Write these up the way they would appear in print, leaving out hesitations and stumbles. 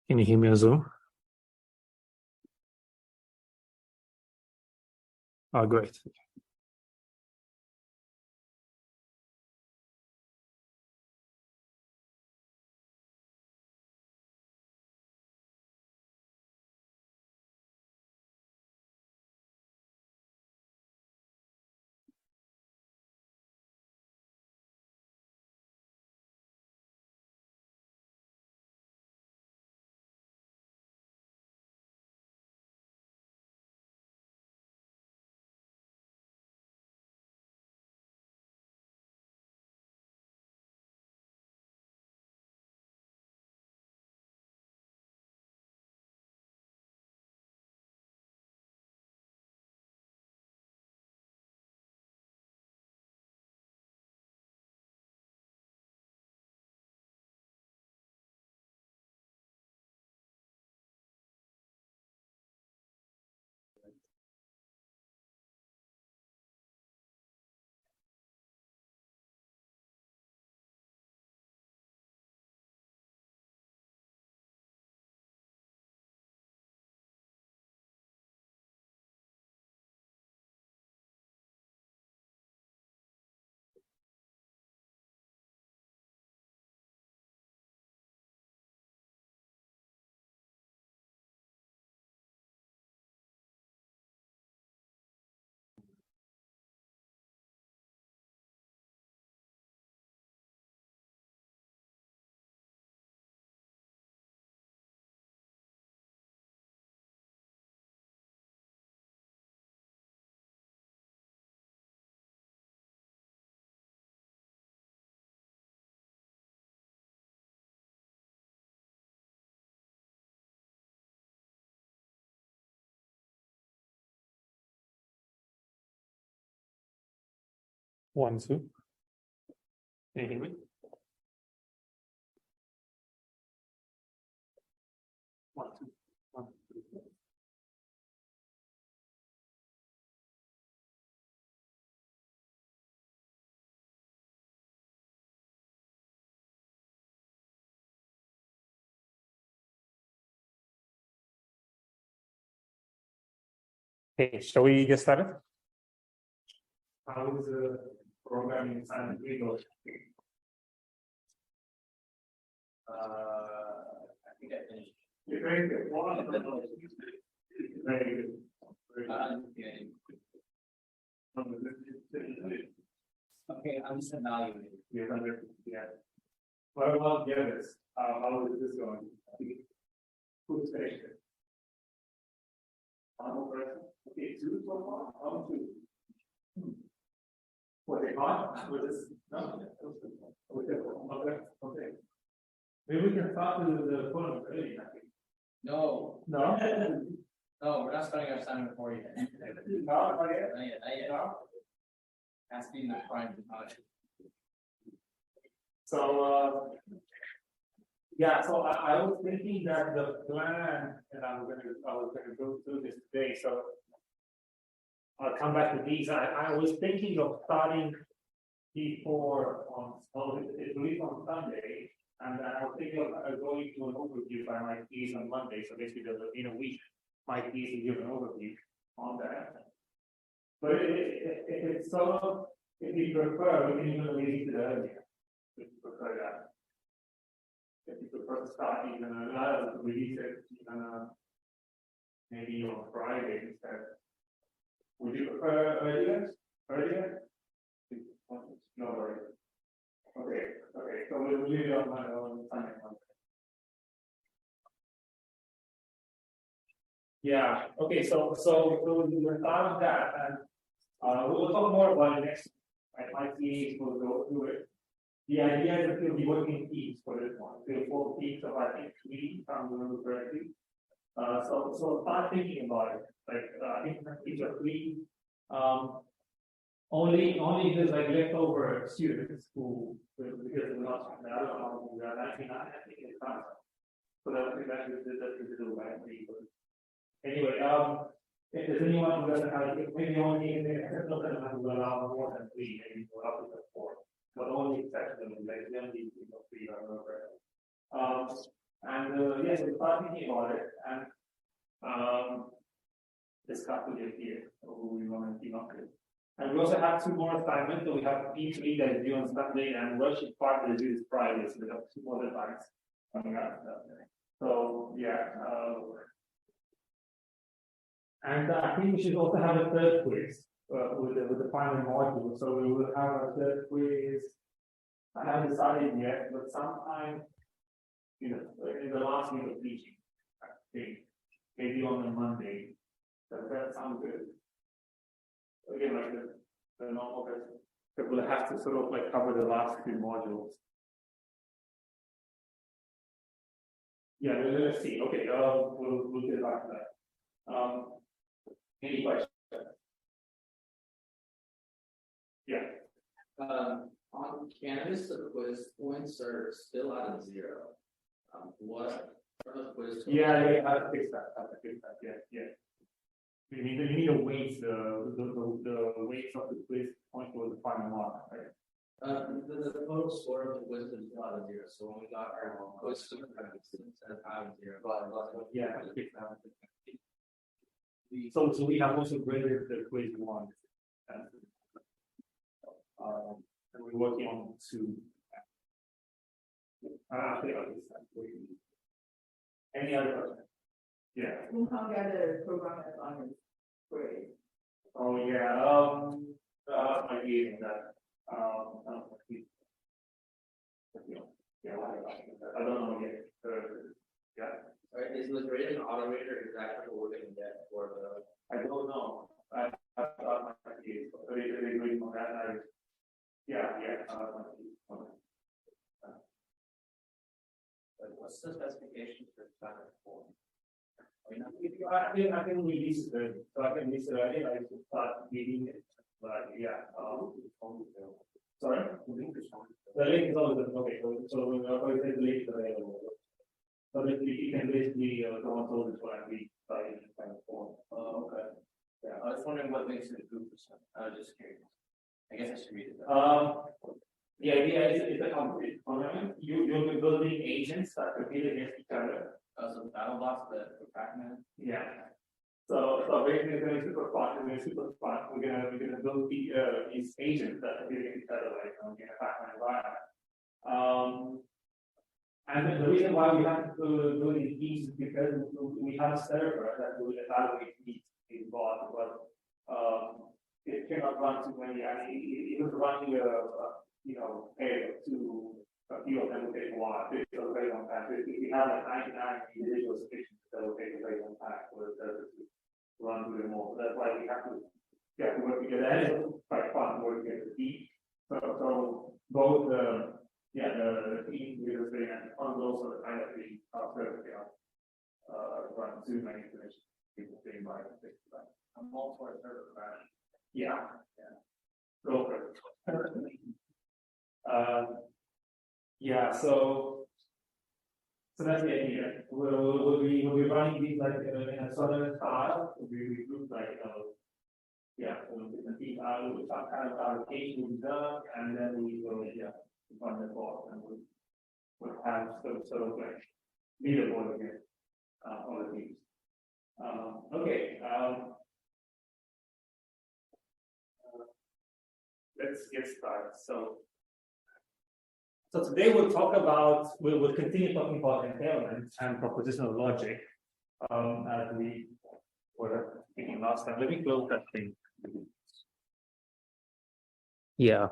Can you hear me as well? Oh, great. One, two. Can you hear me? One, two. One, two. Okay, shall we get started? How is the programming assignment going? I think I finished. You're very good. Very good. Okay, I'm just evaluating. You're under, yeah. What about the others? How is this going? Who's finished it? One more person? Okay, two so far? One, two. What they got? Was this? No. Okay. Maybe we can start with the phone early. No. No? No, we're not starting our assignment for you. No, not yet. Not yet. No? Asking the prime knowledge. So, yeah, so I was thinking that the plan, and I was gonna go through this today, so I'll come back to these. I was thinking of starting before at least on Sunday, and I was thinking of going to an overview by my keys on Monday, so basically in a week, my keys will give an overview on that. But it's sort of, if you prefer, we can even release it earlier. If you prefer that. If you prefer to start even release it even maybe on Friday instead. Would you prefer earlier? No worries. Okay, so we'll leave it on my own time. Yeah, okay, so we'll start on that, and we'll talk more about it next. My team will go through it. The idea is that we'll be working in teams for this one. We'll form teams of, I think, 3, if I remember correctly. So start thinking about it. Like, I think teams of 3. Only if there's like leftover students who, because we're not, I don't know, we are 99, I think it's not. So that's do right. Anyway, if there's anyone who doesn't have, maybe only in there, not that will allow more than 3, maybe go up to 4. But only exceptionally, like the only 3 or 4. is we start thinking about it and discuss it here. So we want to keep up with. And we also have 2 more assignments. So we have P3 that is due on Sunday and worship part that is due Friday. So we have 2 more deadlines coming up. So yeah. And I think we should also have a 3rd quiz with the final module. So we will have a 3rd quiz. I haven't decided yet, but sometime in the last week of teaching, I think maybe on a Monday. Does that sound good? Again, like the normal person, but we'll have to sort of like cover the last 2 modules. Yeah, let's see. Okay, we'll get back to that. Any questions? Yeah. On Canvas, the quiz points are still out of 0. What are the quiz? Yeah, I have to fix that. Yeah. You need to weight the weights of the quiz point towards the final mark, right? The total score of the quiz is still out of 0. So when we got our quiz score, instead of out of 0. Yeah, I have to fix that. So we have also graded the quiz 1. And we're working on 2. Any other questions? Yeah. You can't get a program as on his grade. Oh yeah. I gave that. Yeah. I don't know yet. Yeah. Right, is the grading automator exactly what we're going to get for the? I don't know. I thought my kids. Are they going on that? Yeah. What's the specification for standard form? I can release it. So I can release it early. I should start reading it. But yeah. Sorry. The link is always okay. So we the link is available. So you can basically go on to this one and read by kind of form. Okay. Yeah, I was wondering what makes it a group percent. I was just curious. I guess I should read it. The idea is it's a competition. You'll be building agents that compete against each other. So battle bots that for Pac-Man. Yeah. So basically, it's going to be super fun. We're gonna build these agents that compete against each other, like in a Pac-Man environment. And the reason why we have to do these keys is because we have a server that will evaluate these bots, but it cannot run too many. I mean, even running a few of them will take a while. It will take a very long time. So if we have like 99 individual sufficient, that will take a very long time for the server to run through them all. So that's why we have to work together. And it's quite fun working as a team. So both the team leaders and also the kind of the server run too many information. People saying by I'm all for a server crash. Yeah. Go for it. So that's the idea. We'll be running these like in a southern style. We group like different team out with some kind of allocation will be done, and then we will run the board and we'll have sort of like leaderboard again on the teams. Okay. Let's get started. So today we'll continue talking about entailment and propositional logic as we were speaking last time. Let me close that thing. Yeah.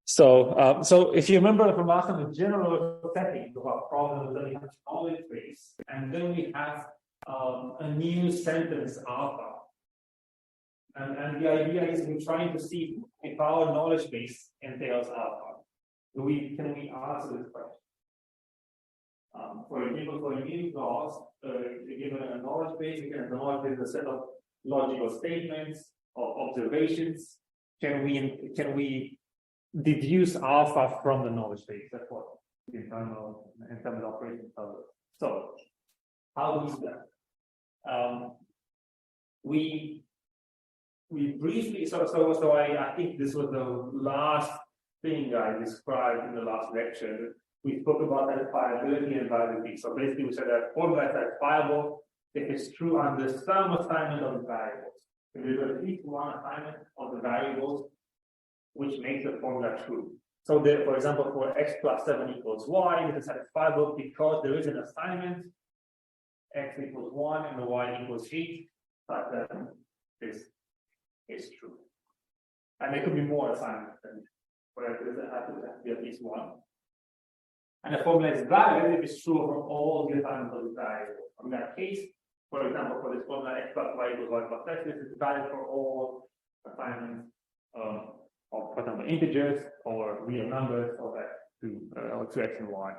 So if you remember from last time, the general setting of our problem is that we have knowledge base, and then we have a new sentence alpha. And the idea is we're trying to see if our knowledge base entails alpha. Can we answer this question? For example, for a new clause, given a knowledge base, we can acknowledge a set of logical statements or observations. Can we deduce alpha from the knowledge base? That's what in terms of operation tells us. So how do we do that? We briefly, so I think this was the last thing I described in the last lecture. we spoke about satisfiability and validity. So basically, we said that formula is satisfiable if it's true under some assignment of the variables. If there's at least one assignment of the variables, which makes the formula true. So, for example, for x plus 7 equals y, it is satisfiable because there is an assignment, x equals 1 and the y equals 8, but this is true. And there could be more assignments, but it doesn't have to be at least one. And the formula is valid if it's true for all the assignments of the variable. In that case, for example, for this formula x plus y equals y plus x, this is valid for all assignments of, for example, integers or real numbers or to x and y.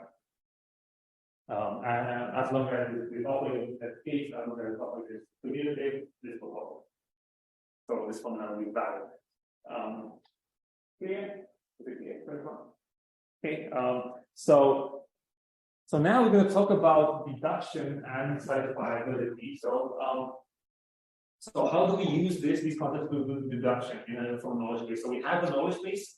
And as long as this operator that case, as long as this operator is commutative, this will hold. So this formula will be valid. Clear? Okay. So now we're going to talk about deduction and satisfiability. So how do we use these concepts to do deduction from knowledge base? So we have the knowledge base.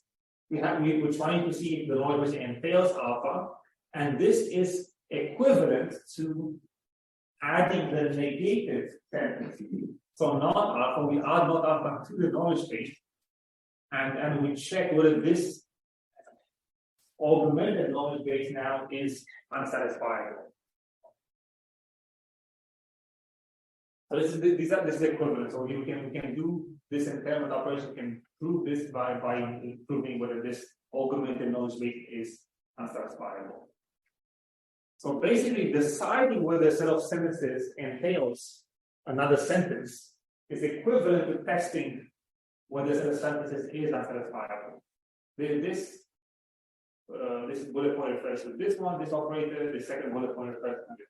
We're trying to see if the knowledge base entails alpha, and this is equivalent to adding the negated sentence. So not alpha, we add not alpha to the knowledge base, and we check whether this augmented knowledge base now is unsatisfiable. So this is equivalent. So we can do this impairment operation. We can prove this by proving whether this augmented knowledge base is unsatisfiable. So basically, deciding whether a set of sentences entails another sentence is equivalent to testing whether a set of sentences is unsatisfiable. This bullet point refers to this one, this operator. The second bullet point refers to this.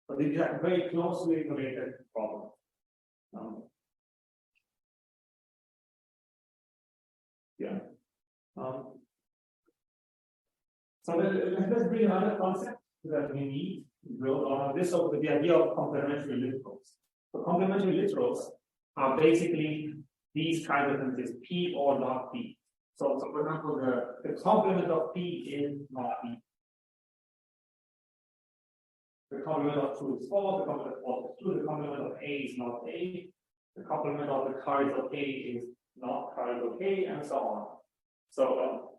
But these are very closely related problems. So let's bring another concept that we need to build on this of the idea of complementary literals. So complementary literals are basically these kinds of sentences, P or not P. So for example, the complement of P is not P. The complement of true is false, the complement of false is true, the complement of A is not A, the complement of the car is okay is not car is okay, and so on. So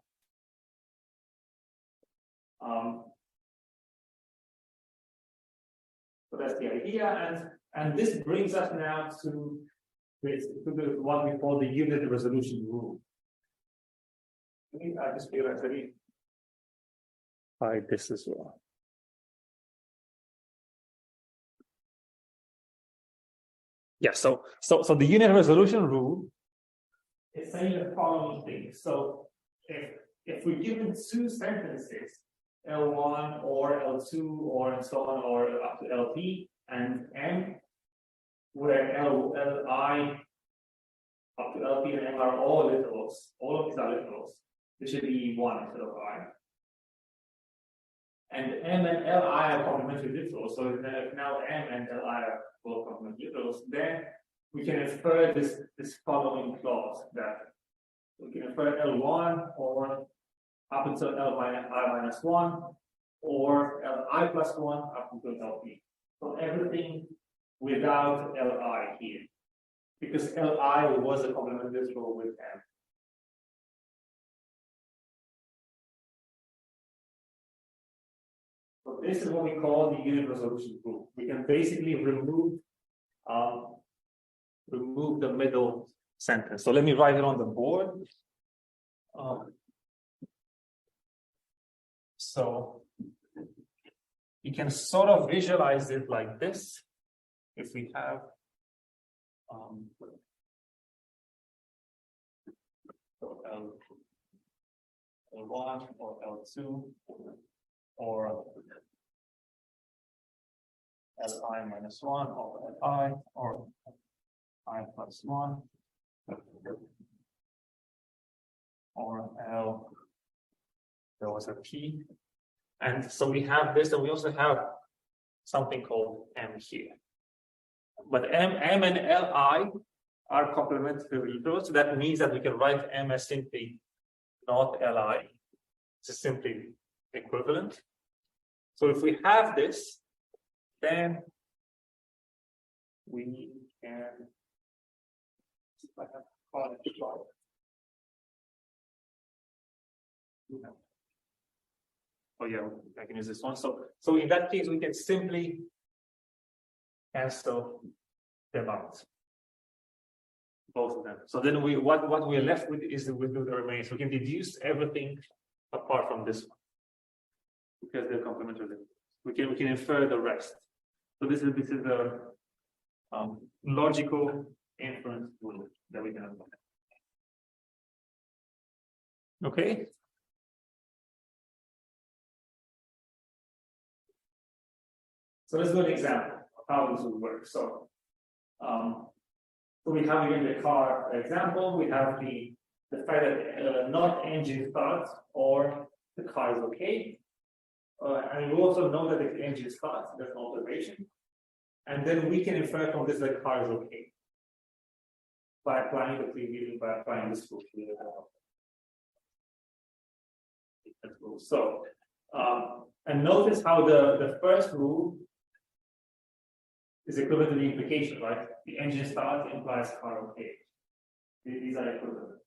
that's the idea, and this brings us now to what we call the unit resolution rule. I just realized that we hide this as well. Yeah, so the unit resolution rule is saying the following things. So if we're given two sentences, L1 or L2 or and so on, or up to LP and M, where Li up to LP and M are all literals, all of these are literals. This should be 1 instead of I. And M and Li are complementary literals. So if now M and Li are both complementary literals, then we can infer this following clause that we can infer L1 or up until Li minus 1 or Li plus 1 up until LP. So everything without Li here, because Li was a complementary literal with M. So this is what we call the unit resolution rule. We can basically remove the middle sentence. So let me write it on the board. So you can sort of visualize it like this. If we have L1 or L2 or Li minus 1 or Li or I plus 1 or L, there was a P. And so we have this, and we also have something called M here. But M and Li are complementary literals, so that means that we can write M as simply not Li. It's simply equivalent. So if we have this, then we can call it plot. Oh yeah, I can use this one. So in that case, we can simply cancel them out. Both of them. So then what we're left with is we do the remaining. So we can deduce everything apart from this one. Because they're complementary. We can infer the rest. So this is the logical inference rule that we can apply. Okay. So let's do an example of how this would work. So we have again the car example. We have the fact that not engine starts or the car is okay. And we also know that the engine starts, there's an observation. And then we can infer from this that the car is okay. By applying the previous, by applying this rule. So, and notice how the first rule is equivalent to the implication, right? The engine starts implies car okay. These are equivalent.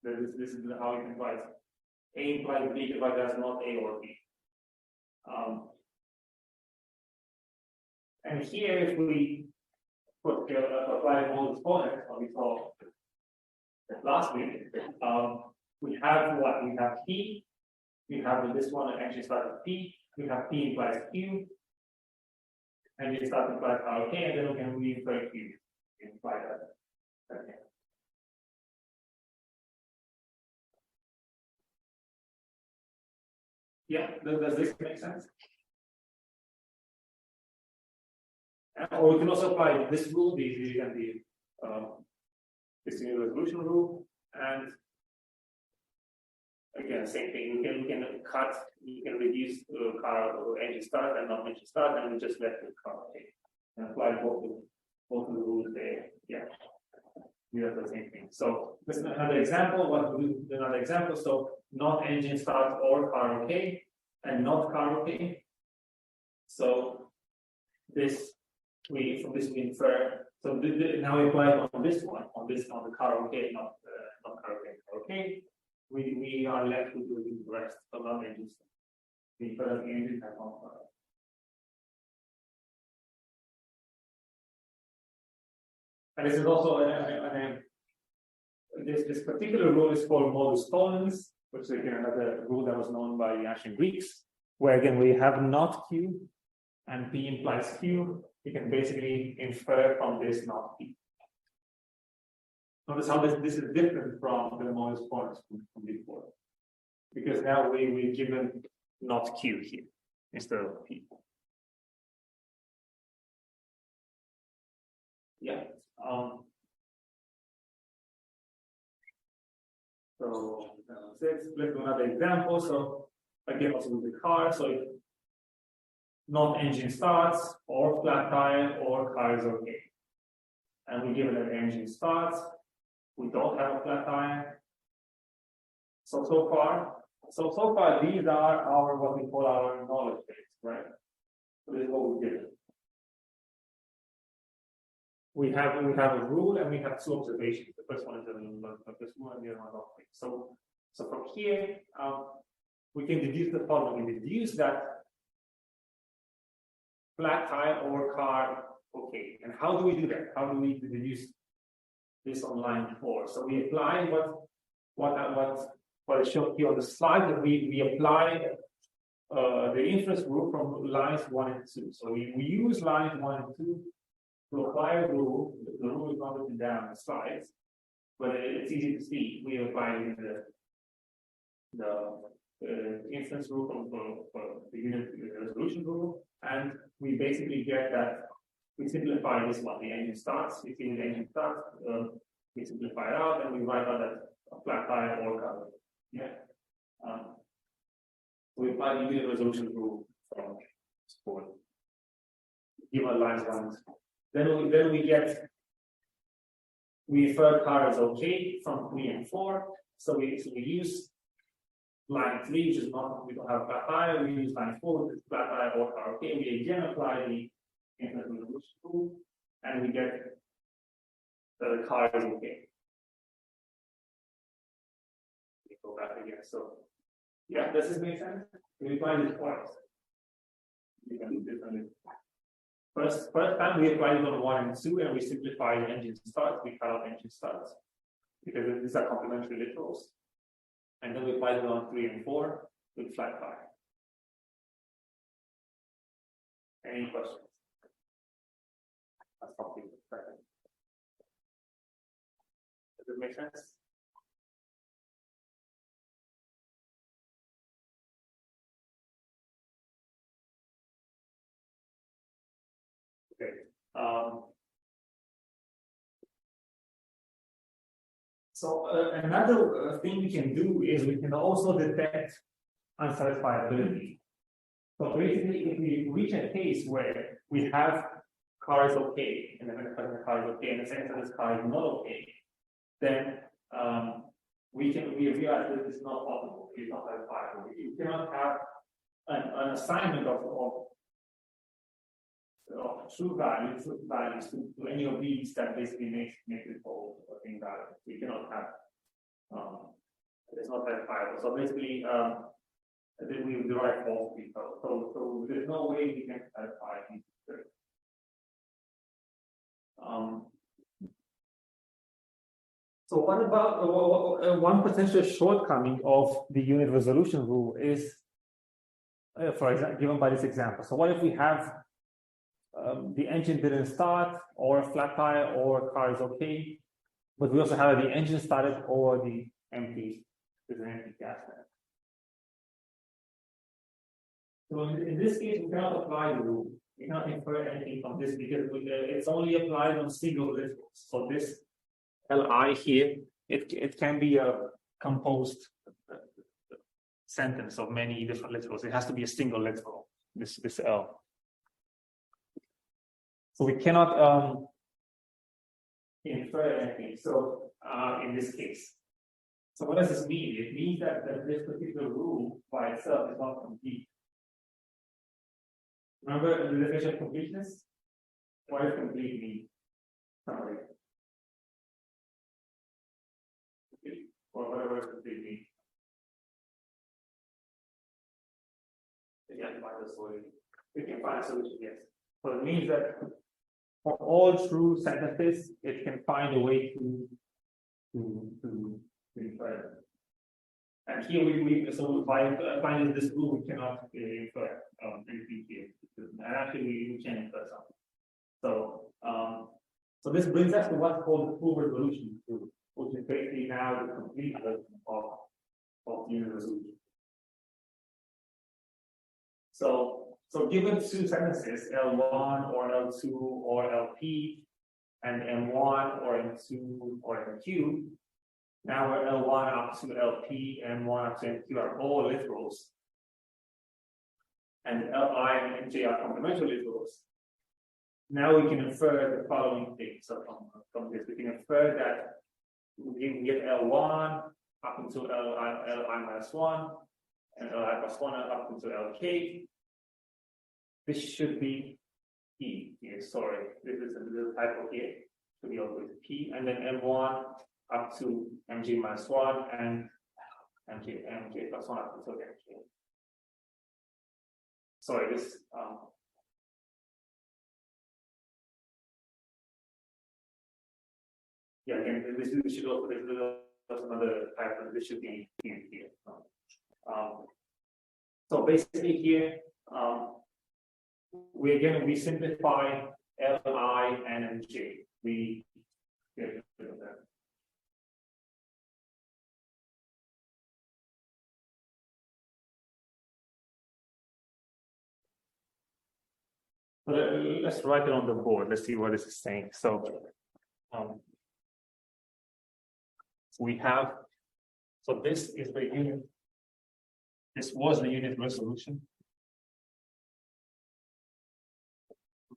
This is how you can write. A implies B if I does not A or B. And here, if we apply all exponents, we saw last week, we have what? We have P, we have this one actually start with P, we have P implies Q, and we start implies okay, and then we can reinfer Q. Imply that. Okay. Yeah, does this make sense? Or we can also apply this rule, the discontinuous resolution rule, and again, same thing. We can cut, we can reduce car or engine start and not engine start, and we just let the car okay. And apply both of the rules there. Yeah, we have the same thing. So this is another example. What we do another example? So not engine start or car okay, and not car okay. So this. From this we infer. So now we apply on this one, on the car okay, not car okay. We are left with the rest of our engines. We infer the engine have on car. And this is also this particular rule is called modus tollens, which is again another rule that was known by the ancient Greeks, where again we have not Q and P implies Q. You can basically infer from this not P. Notice how this is different from the modus tollens from before. Because now we're given not Q here instead of P. Yeah. So let's do another example. So again, also with the car. So not engine starts or flat tire or car is okay. And we give it an engine starts. We don't have a flat tire. So far these are our what we call our knowledge base, right? So this is what we did. We have a rule and we have two observations. The first one is this one and the other one is so from here we can deduce the following. We deduce that flat tire or car okay. And how do we do that? How do we deduce this on line 4? So we apply what is shown here on the slide. That we apply the inference rule from lines 1 and 2. So we use lines 1 and 2 to apply a rule. The rule is not written down on the slides, but it's easy to see. We apply the inference rule for the unit resolution rule, and we basically get that we simplify this one. The engine starts. We see the engine starts. We simplify it out, and we write out that a flat tire or car. Yeah. We apply the unit resolution rule from sport. Give our lines 1 and 2. Then we infer car is okay from 3 and 4. So we use line 3, which is not, we don't have flat tire, we use line 4, which is flat tire or hierarchical. We again apply the infinite resolution rule, and we get the car is okay. We go back again. So, yeah, does this make sense? We apply this twice. We can do differently. First time we apply it on 1 and 2, and we simplify the engine starts. We cut out engine starts because these are complementary literals. And then we apply it on 3 and 4 with flat tire. Any questions? That's probably perfect. Does it make sense? Okay. So another thing we can do is we can also detect unsatisfiability. So basically, if we reach a case where we have car is okay, and then the car is okay, and the second this car is not okay, then we realize that it's not possible. It's not satisfiable. You cannot have an assignment of true values to any of these that basically makes it whole or invalid. We cannot have it's not satisfiable. So basically then we derive false results. So there's no way we can satisfy these. So what about one potential shortcoming of the unit resolution rule is, for example, given by this example. So what if we have the engine didn't start, or a flat tire, or car is okay, but we also have the engine started or the empty, there's an empty gas tank. So in this case, we cannot apply the rule. We cannot infer anything from this because it's only applied on single literals. So this Li here, it can be a composed sentence of many different literals. It has to be a single literal. This L. So we cannot infer anything. So in this case, so what does this mean? It means that this particular rule by itself is not complete. Remember the definition of completeness? What does complete mean? Summary. Or whatever does complete mean. We can find a solution. We can find a solution, yes. So it means that for all true sentences, it can find a way to infer. And here so by finding this rule, we cannot infer anything here. And actually, we can infer something. So this brings us to what's called the full resolution rule, which is basically now the complete version of unit resolution. So given two sentences, L1 or L2 or LP, and M1 or M2 or MQ, now we're L1 up to LP, M1 up to MQ are all literals. And Li and Mj are complementary literals. Now we can infer the following things. So from this, we can infer that we get L1 up until Li minus 1, and Li plus 1 up until Lk. This should be P here. Sorry, this is a little typo here. Should be always P, and then M1 up to Mj minus 1 and Mj plus 1 up until Mj. Sorry, this yeah, again, this should also there's another typo. This should be here. So basically here, we simplify Li and Mj. We get rid of that. So let's write it on the board. Let's see what this is saying. So we have, so this is the unit, this was the unit resolution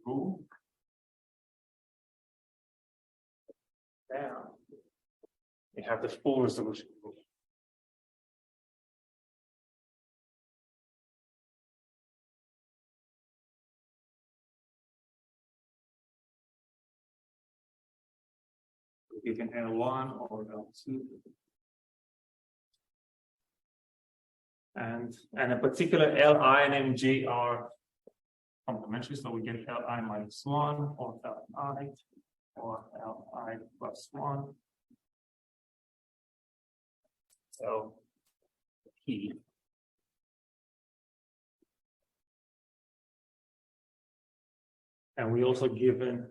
rule. Now we have the full resolution rule. given L1 or L2. And a particular Li and Mj are complementary, so we get Li minus 1 or Li or Li plus 1. So P. And we also given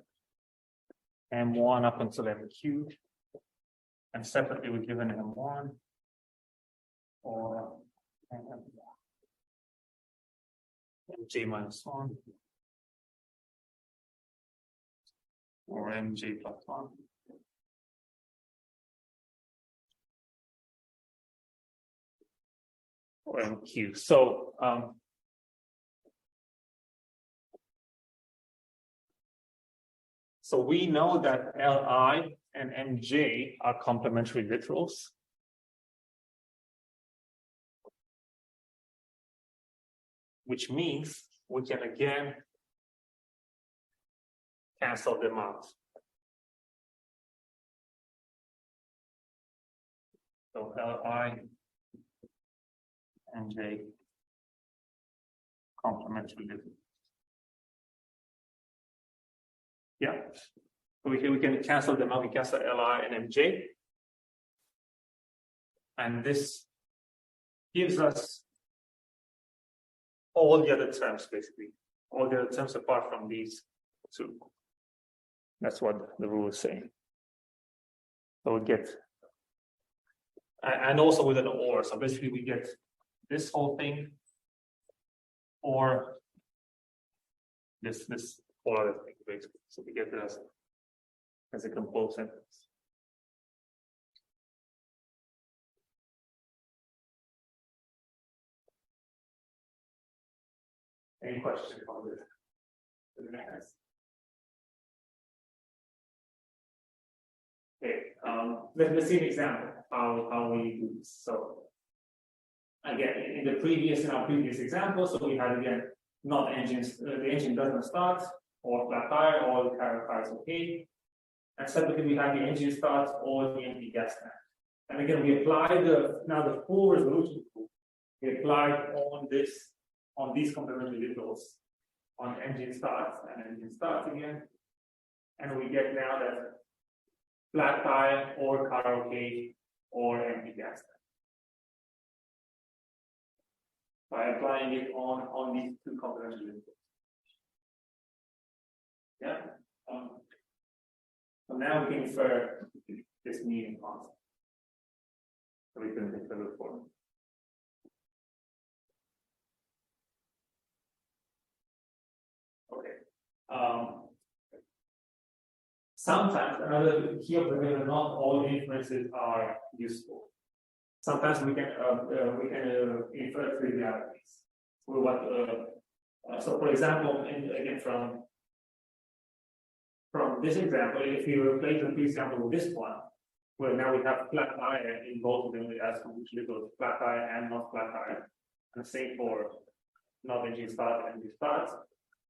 M1 up until MQ. And separately we're given M1 or Mj minus 1 or Mj plus 1. Or MQ. So so we know that Li and Mj are complementary literals. Which means we can again cancel them out. So Li and J complementary literals. Yeah, so we can cancel them out. We cancel Li and Mj, and this gives us all the other terms, basically, all the other terms apart from these two. That's what the rule is saying. So we get, and also with an or. So basically, we get this whole thing, or this whole other thing, basically. So we get it as a composed sentence. Any questions on this? Okay, let's see an example how we do this. So again, in our previous example, so we had again not engines, the engine doesn't start, or flat tire, or the car is okay. And separately we have the engine starts or the empty gas tank. And again, we apply the full resolution rule. We apply on these complementary literals on engine starts and engine starts again. And we get now that flat tire or car okay or empty gas tank. By applying it on these two complementary literals. Yeah. So now we can infer this meaning concept. So we can infer the form. Okay. Sometimes another key observation: not all inferences are useful. Sometimes we can infer trivialities. So for example, again from this example, if you replace the previous example with this one, well, now we have flat tire in both of them as which literals, flat tire and not flat tire. And the same for not engine start and engine starts.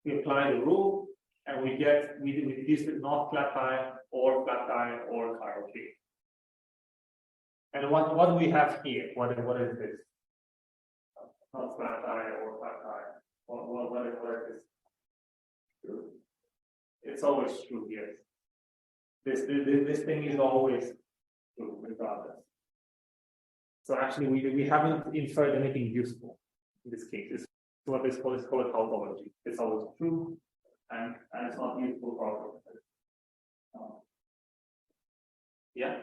We apply the rule and we reduce it not flat tire or car okay. And what do we have here? What is this? Not flat tire or flat tire. What is this? True. It's always true here. This thing is always true regardless. So actually we haven't inferred anything useful in this case. It's what is called tautology. It's always true and it's not useful for yeah.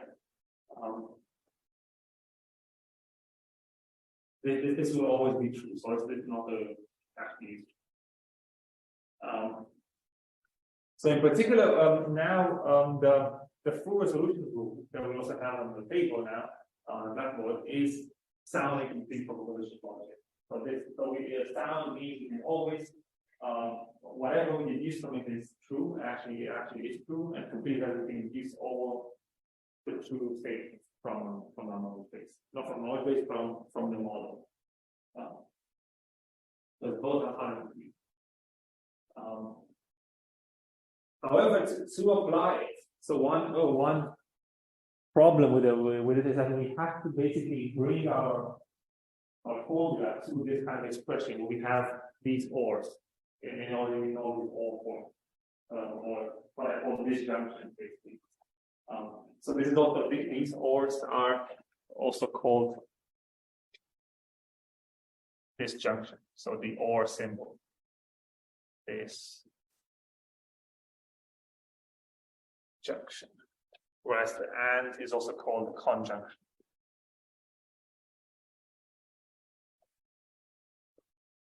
This will always be true, so it's not actually. So in particular, now the full resolution rule that we also have on the table now on the blackboard is sound and complete probabilistic logic. So sound means you can always whatever we deduce from it is true. Actually is true, and complete everything deduce all the true statements from the knowledge base, not from knowledge base, from the model. So both are hard to use. However, to apply it, so one problem with it is that we have to basically bring our formula to this kind of expression where we have these ors in all these or forms, or what I call disjunction basically. So this is also these ors are also called disjunction. So the or symbol is junction, whereas the and is also called the conjunction.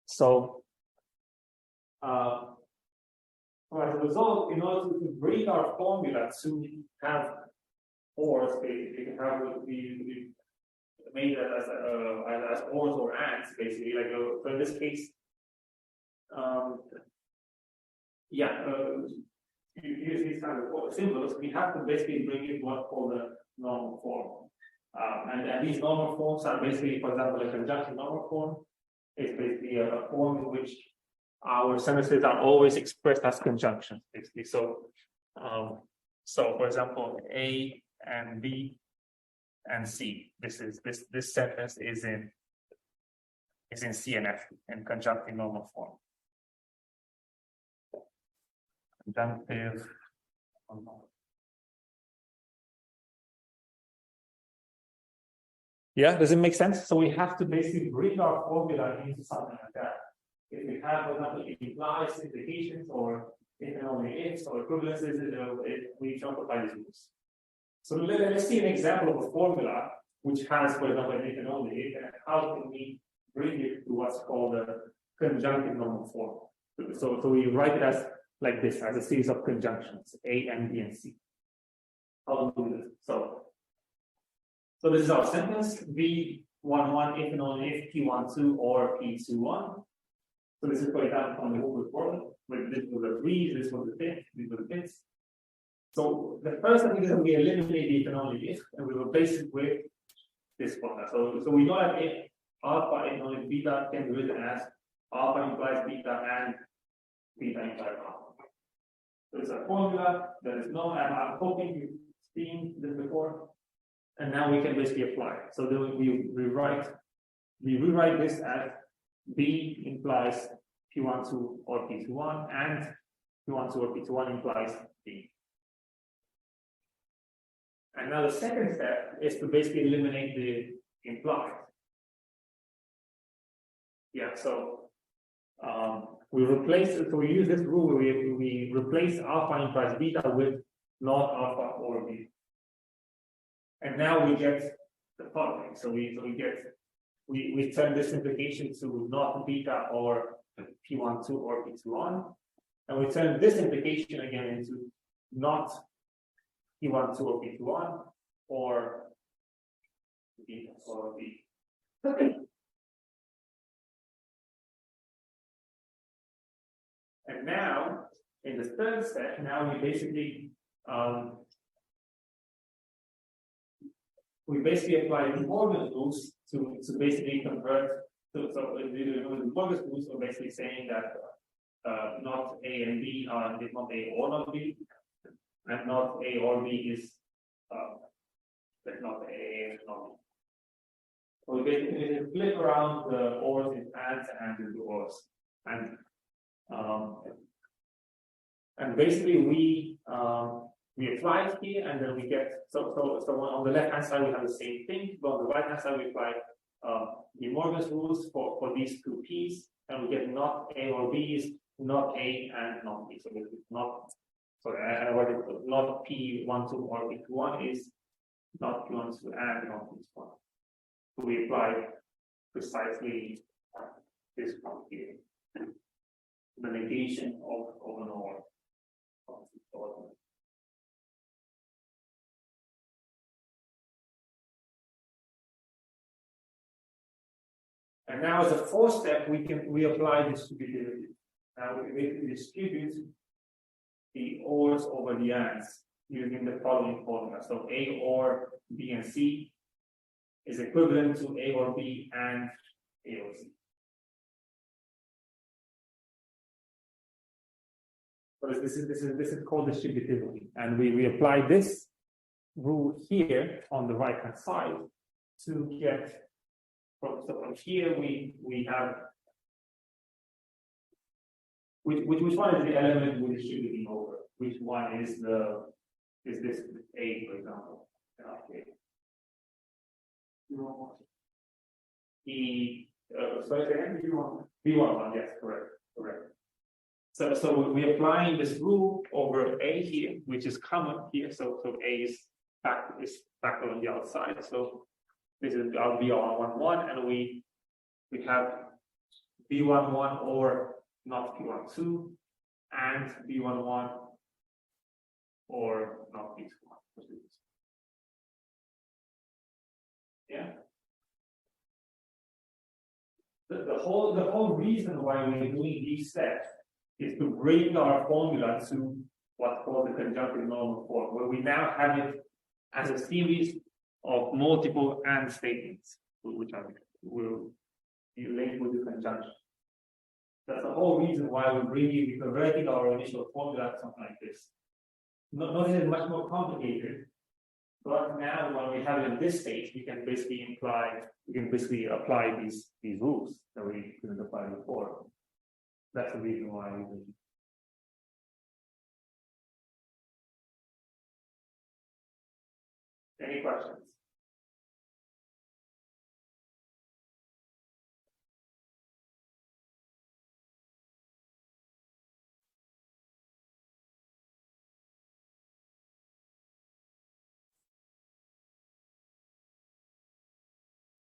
So, as a result, in order to bring our formula to have ors, we can have we made that as ors or ands, basically. Like so in this case, you use these kind of symbols. We have to basically bring in what's called the normal form, and these normal forms are basically, for example, a conjunction normal form is basically a form in which our sentences are always expressed as conjunctions, basically. So, for example, A and B and C. This sentence is in C and F in conjunctive normal form. Conjunctive. Yeah, does it make sense? So we have to basically bring our formula into something like that. If we have, for example, implies, implications, or if and only ifs, or equivalences, we don't apply these rules. So let's see an example of a formula which has, for example, an if and only if, and how can we bring it to what's called a conjunctive normal form. So we write it as like this, as a series of conjunctions, A and B and C. How do we do this? So this is our sentence, V11 if and only if P12 or P21. So this is, for example, from the Google form, where this was a 3, this was a 5, these were the fifths. So the first thing is that we eliminate the if and only if, and we replace it with this formula. So we know that if alpha if and only beta can be written as alpha implies beta and beta implies alpha. So it's a formula that is known, and I'm hoping you've seen this before. And now we can basically apply it. So then we rewrite this as B implies P12 or P21, and P12 or P21 implies B. And now the second step is to basically eliminate the implied. Yeah, so we replace it. So we use this rule where we replace alpha implies beta with not alpha or beta. And now we get the following. So we turn this implication to not beta or P12 or P21, and we turn this implication again into not P12 or P21 or beta or B. And now in the third step, now we basically apply the Morgan rules to basically convert. So the Morgan rules are basically saying that not A and B are not A or not B, and not A or B is not A and not B. So we basically flip around the ors in ands and into ors, and basically we apply it here, and then we get so on the left hand side we have the same thing, but on the right hand side we apply the Morgan's rules for these two P's, and we get not A or B is not A and not B. So it's not not P12 or P21 is not P12 and not P21. So we apply precisely this one here, the negation of an or. And now as a fourth step, we apply distributivity. Now we basically distribute the ors over the ands using the following formula. So A or B and C is equivalent to A or B and A or C. So this is called distributivity, and we apply this rule here on the right hand side to get from, so from here we have which one is the element we're distributing over? Which one is this A, for example? Okay. Sorry, again, B11, yes, correct. So we're applying this rule over A here, which is common here. So A is factor on the outside. So this is our B11, and we have B11 or not B12 and B11 or not B21. Yeah. The whole reason why we're doing these steps is to bring our formula to what's called the conjunctive normal form, where we now have it as a series of multiple and statements, which will be linked with the conjunction. That's the whole reason why we're converting our initial formula to something like this. Notice it's much more complicated, but now when we have it in this stage, we can basically apply these rules that we couldn't apply before. That's the reason why we do. Any questions?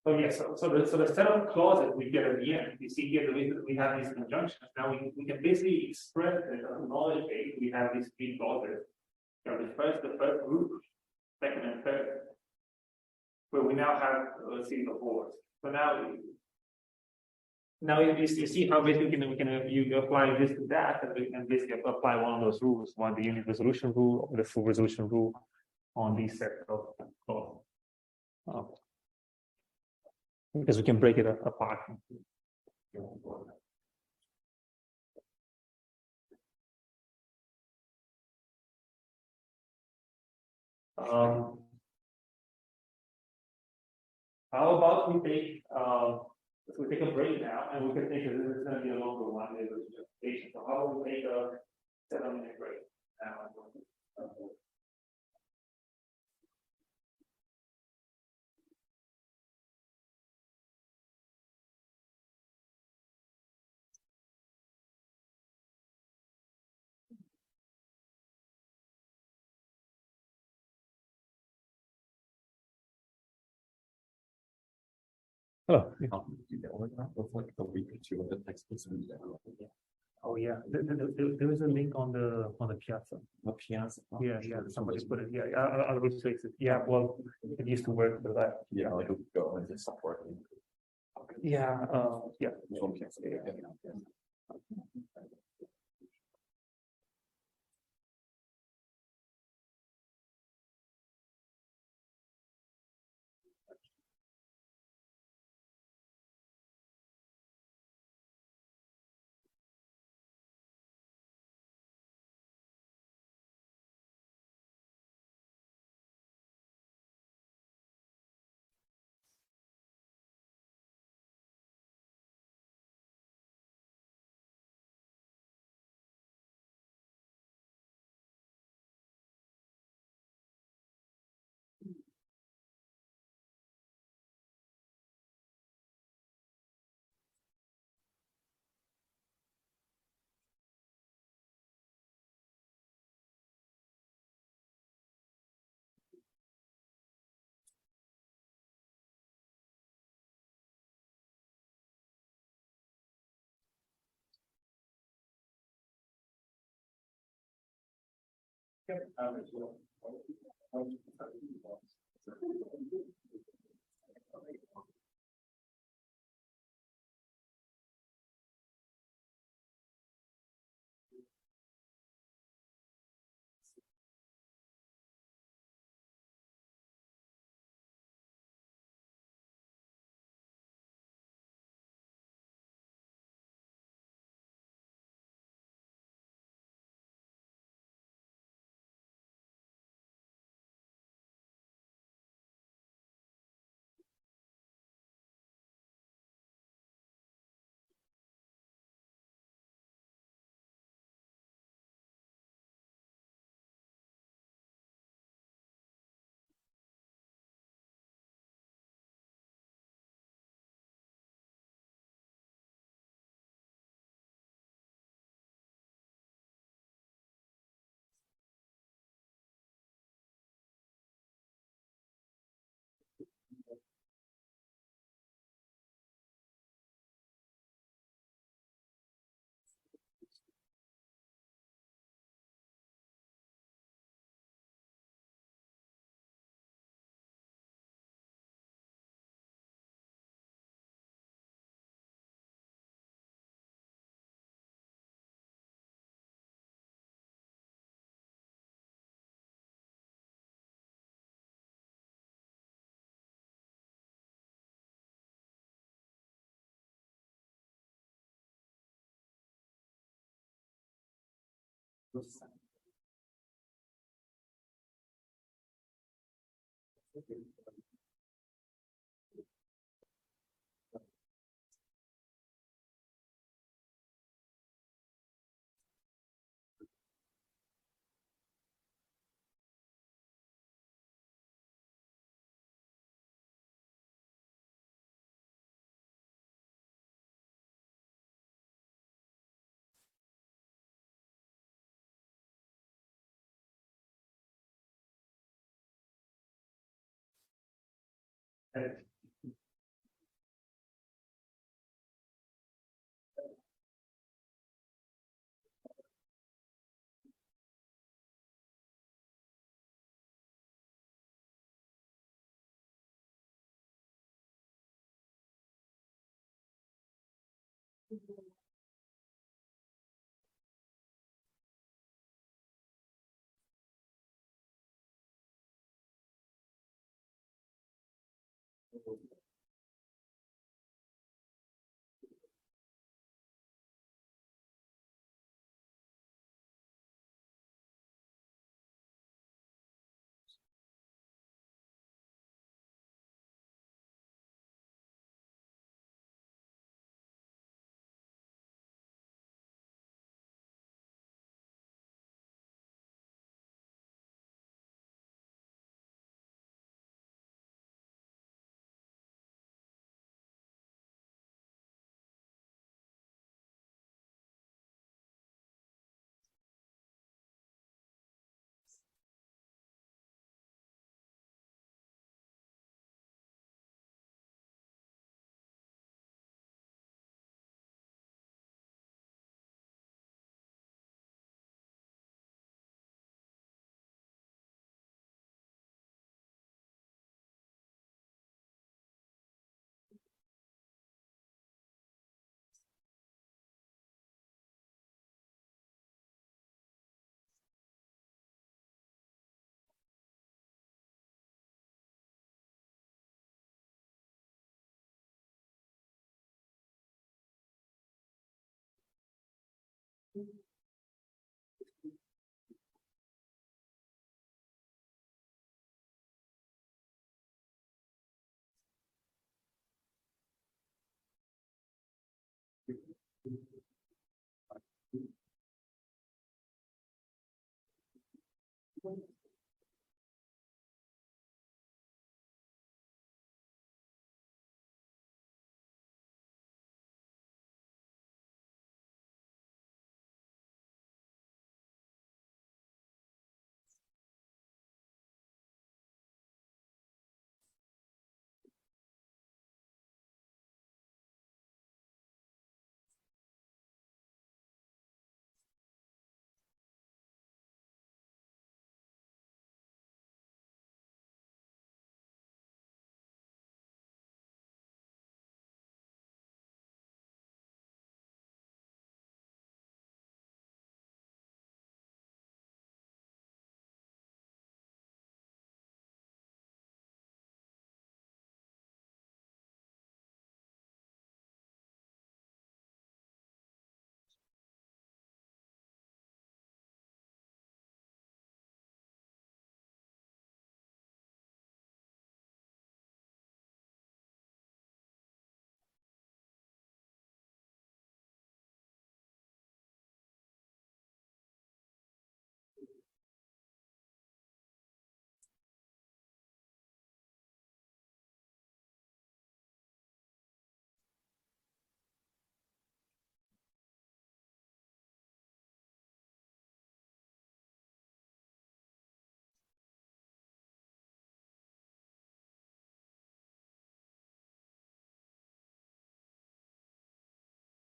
So yes, so the set of clauses we get at the end, you see here we have these conjunctions. Now we can basically express it as a knowledge base. We have these three clauses. You know, the first group, second and third, where we now have a series of words. So now you see how basically you apply this to that, and we can basically apply one of those rules, one the unit resolution rule or the full resolution rule on these set of clauses. Because we can break it apart. How about we take a break now, and we can take this is going to be a longer one. There's a justification. So how about we take a 7-minute break now? Hello. Like a week or two of the textbooks. Oh yeah, there is a link on the Piazza. The piazza. Yeah, somebody put it. Yeah, I'll replace it. Yeah, well, it used to work, but that. Yeah, like a week ago and it's not working. Yeah, yeah.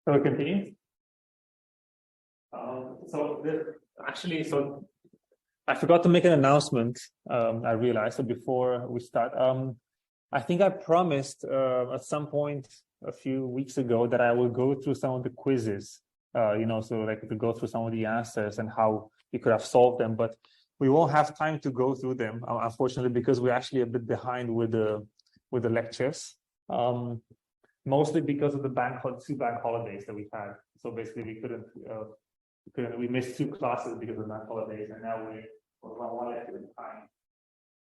So we continue. So I forgot to make an announcement. I realized, so before we start, I think I promised at some point a few weeks ago that I will go through some of the quizzes. So like to go through some of the answers and how you could have solved them, but we won't have time to go through them, unfortunately, because we're actually a bit behind with the lectures. Mostly because of the two bank holidays that we had. So basically, we couldn't because we missed 2 classes because of bank holidays, and now we're one lecture in time.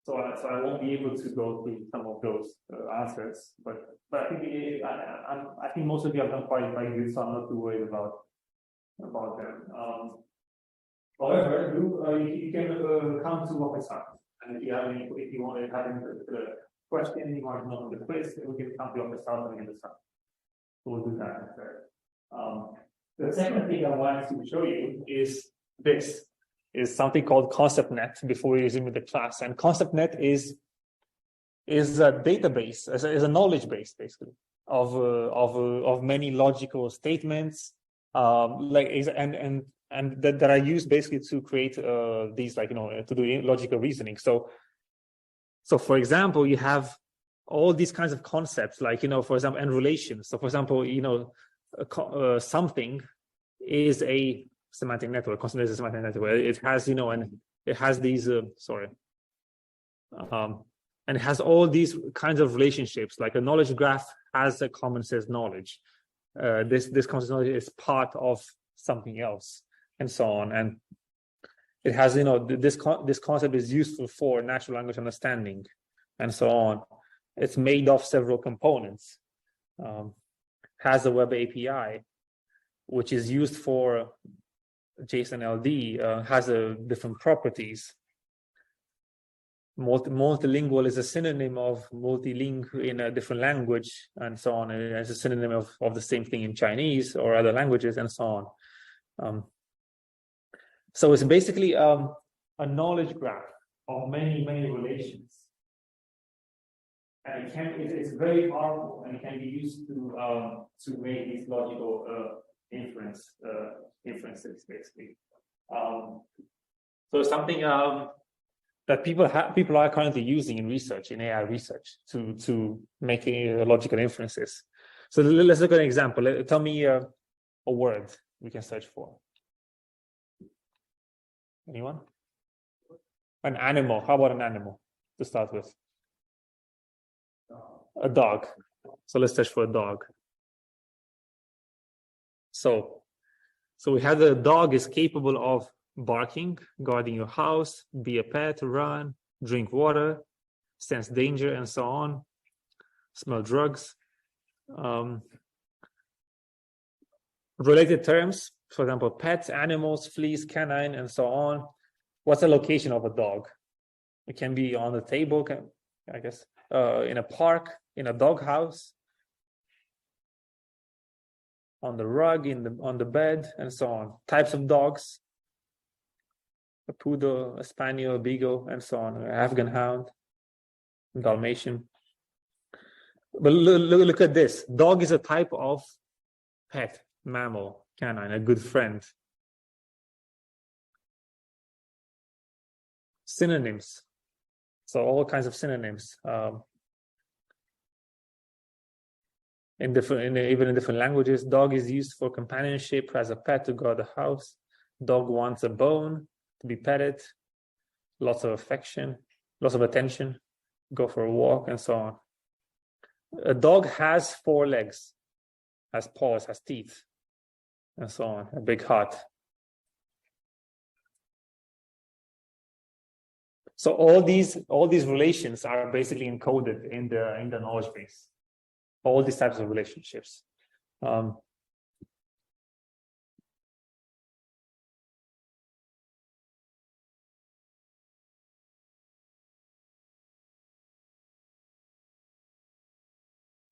So I won't be able to go through some of those answers, but I think I think most of you have done quite good, so I'm not too worried about them. However, you can come to office hours, and if you want to have any question, you want to know the quiz, we can come to office hours and get this up. So we'll do that instead. The second thing I wanted to show you is this. Is something called ConceptNet before we resume the class, and ConceptNet is a database, is a knowledge base basically of many logical statements, and that are used basically to create these to do logical reasoning. So for example, you have all these kinds of concepts like for example, and relations. So for example, something is a semantic network, considered as a semantic network. It has, and it has these, and it has all these kinds of relationships. Like a knowledge graph has a common sense knowledge. This common sense knowledge is part of something else, and so on. And it has, this concept is useful for natural language understanding, and so on. It's made of several components. Has a web API, which is used for JSON LD, has different properties. Multilingual is a synonym of multilingual in a different language, and so on. It has a synonym of the same thing in Chinese or other languages, and so on. So it's basically a knowledge graph of many relations, and it's very powerful, and it can be used to make these logical inferences basically. So it's something that people are currently using in research, in AI research, to make logical inferences. So let's look at an example. Tell me a word we can search for. Anyone? An animal. How about an animal to start with? A dog. So let's search for a dog. So we have the dog is capable of barking, guarding your house, be a pet, run, drink water, sense danger, and so on, smell drugs. Related terms, for example, pets, animals, fleas, canine, and so on. What's the location of a dog? It can be on the table, I guess, in a park, in a dog house, on the rug, on the bed, and so on. Types of dogs: a poodle, a spaniel, a beagle, and so on. An Afghan hound, Dalmatian. But look at this. Dog is a type of pet, mammal, canine, a good friend. Synonyms. So all kinds of synonyms. Even in different languages, dog is used for companionship, as a pet, to guard the house. Dog wants a bone, to be petted, lots of affection, lots of attention, go for a walk, and so on. A dog has 4 legs, has paws, has teeth, and so on, a big heart. So all these relations are basically encoded in the knowledge base. All these types of relationships.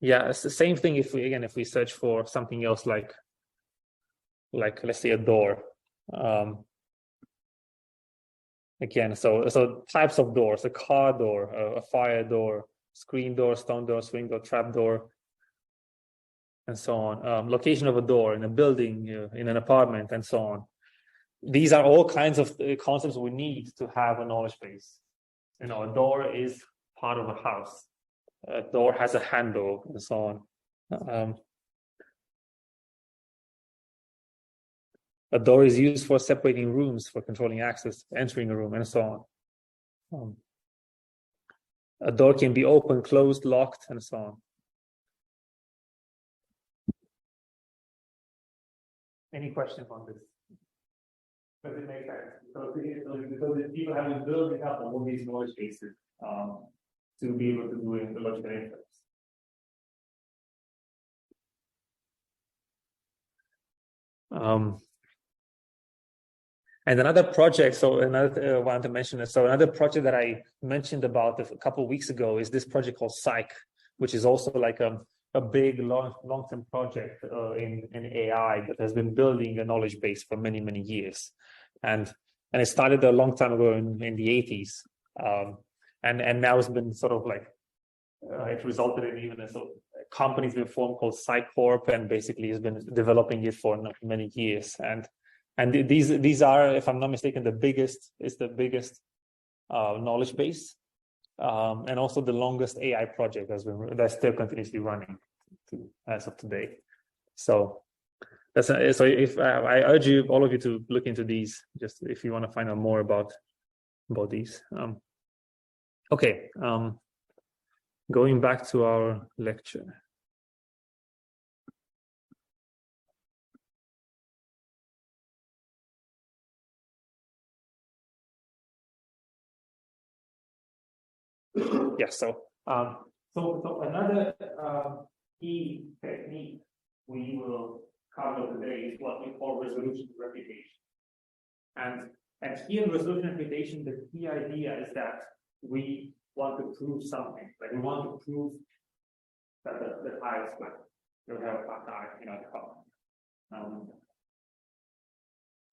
Yeah, it's the same thing if we search for something else like let's say a door. Again, so types of doors: a car door, a fire door, screen door, stone door, swing door, trap door, and so on. Location of a door in a building, in an apartment, and so on. These are all kinds of concepts we need to have a knowledge base. A door is part of a house. A door has a handle, and so on. A door is used for separating rooms, for controlling access, entering a room, and so on. A door can be open, closed, locked, and so on. Any questions on this? Does it make sense? Because people have been building up all these knowledge bases to be able to do in the logical inference. And another project, so another I wanted to mention this. So another project that I mentioned about a couple of weeks ago is this project called Psych, which is also like a big long-term project in AI that has been building a knowledge base for many years, and it started a long time ago in the 80s, and now it's been sort of like it resulted in even a sort of company's been formed called PsyCorp, and basically has been developing it for many years. And these are, if I'm not mistaken, the biggest knowledge base, and also the longest AI project that's still continuously running as of today. So that's so. If I urge you, all of you, to look into these, just if you want to find out more about these. Okay. Going back to our lecture. Yeah, so another key technique we will cover today is what we call resolution refutation. And here in resolution refutation, the key idea is that we want to prove something. Like we want to prove that the tire is flat. You have a flat tire in our car.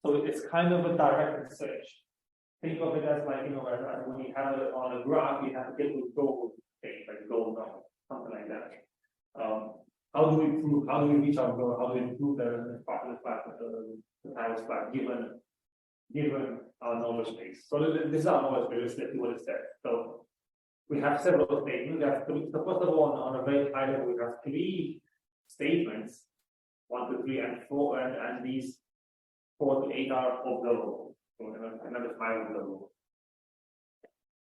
So it's kind of a direct search. Think of it as like, when you have it on a graph, you have to get the goal thing, like goal number, something like that. How do we reach our goal? How do we prove that the tire is flat, given our knowledge base? So this is our knowledge base. Let's see what it says. So we have several statements. So first of all, on a very high level, we have 3 statements, 1, 2, 3, and 4, and these 4 to 8 are observable. So another 5 observable.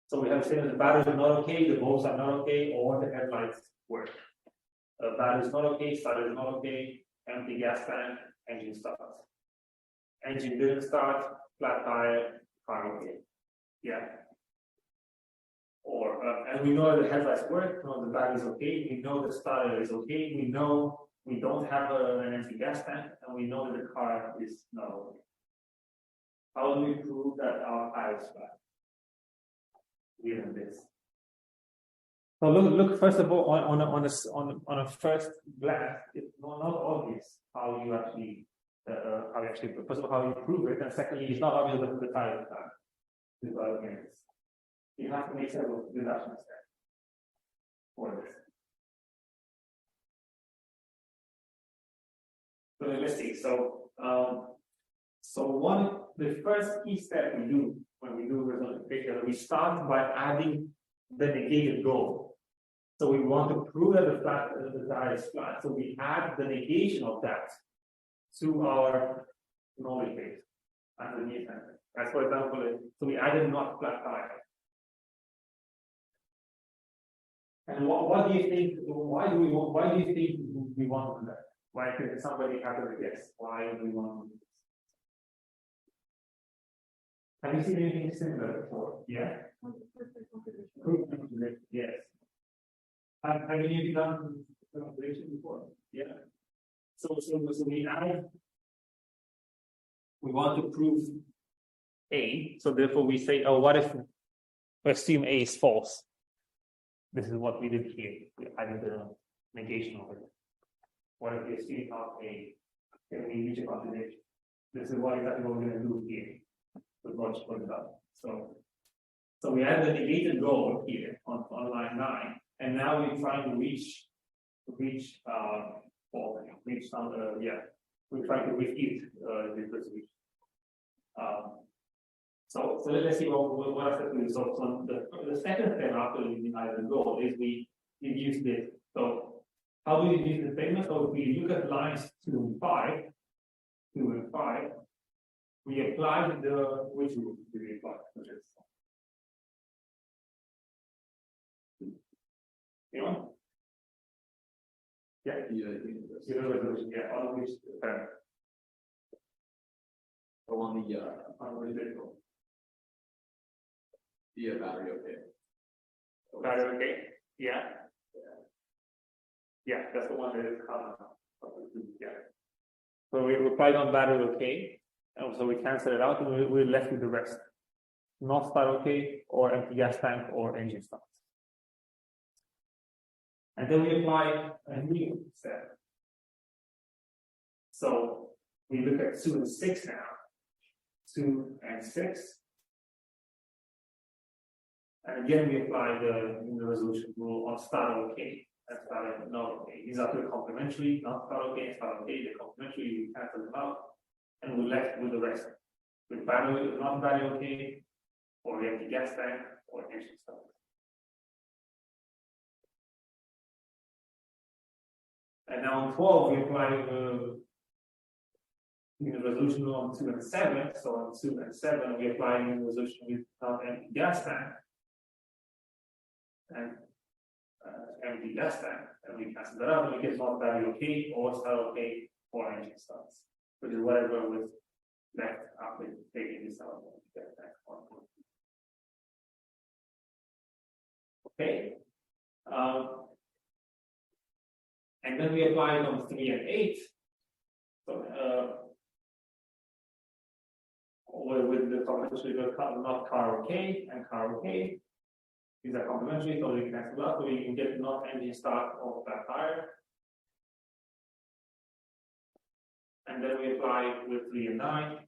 So we have statements: the batteries are not okay, the bulbs are not okay, or the headlights work. Battery is not okay, starter is not okay, empty gas tank, engine starts. Engine didn't start, flat tire, car okay. Yeah. Or and we know the headlights work, we know the battery is okay, we know the starter is okay, we know we don't have an empty gas tank, and we know that the car is not okay. How do we prove that our tire is flat? Given this. So look first of all on a first glance, it's not obvious how you actually first of all how you prove it, and secondly, it's not obvious that the tire is flat. You have to make several deductions there for this. So let's see. So the first key step we do when we do resolution refutation, we start by adding the negated goal. So we want to prove that the tire is flat. So we add the negation of that to our knowledge base underneath that. As for example, so we added not flat tire. And what do you think? Why do you think we want to do that? Why can somebody have a guess? Why do we want to do this? Have you seen anything similar before? Yeah. Yes. Have any of you done calculation before? Yeah. So we want to prove A. So therefore we say, oh, what if we assume A is false? This is what we did here. We added the negation of it. What if we assume not A? Can we reach a contradiction? This is what exactly what we're going to do here. With what's put it up. So we have the negated goal here on line 9, and now we're trying to reach some we're trying to refute this resolution. So let's see what I said to you. So the second step after we either goal is we use this. So how do we use the statement? So if we look at lines 2 and 5, we apply which rule do we apply? You know? Yeah. Yeah, on which on the individual. battery, okay. Battery, okay, yeah. Yeah, that's the one that is common. Yeah. So we applied on battery, okay, and so we cancel it out, and we're left with the rest. Not start okay, or empty gas tank, or engine start. And then we apply a new step. So we look at 2 and 6 now. 2 and 6. And again, we apply the resolution rule on start okay and start not okay. These are two complementary, not start okay and start okay. They're complementary, we cancel them out, and we're left with the rest. With battery, not battery okay, or the empty gas tank, or engine start. And now on 12, we apply the resolution rule on 2 and 7. So on 2 and 7, we apply the resolution with not empty gas tank and empty gas tank, and we cancel that out, and we get not battery okay, or start okay, or engine starts, which is whatever was left after taking this out. Okay. And then we apply it on 3 and 8. So with the complementary, not car okay and car okay. These are complementary, so we cancel out, so we can get not engine start of that tire. And then we apply with 3 and 9.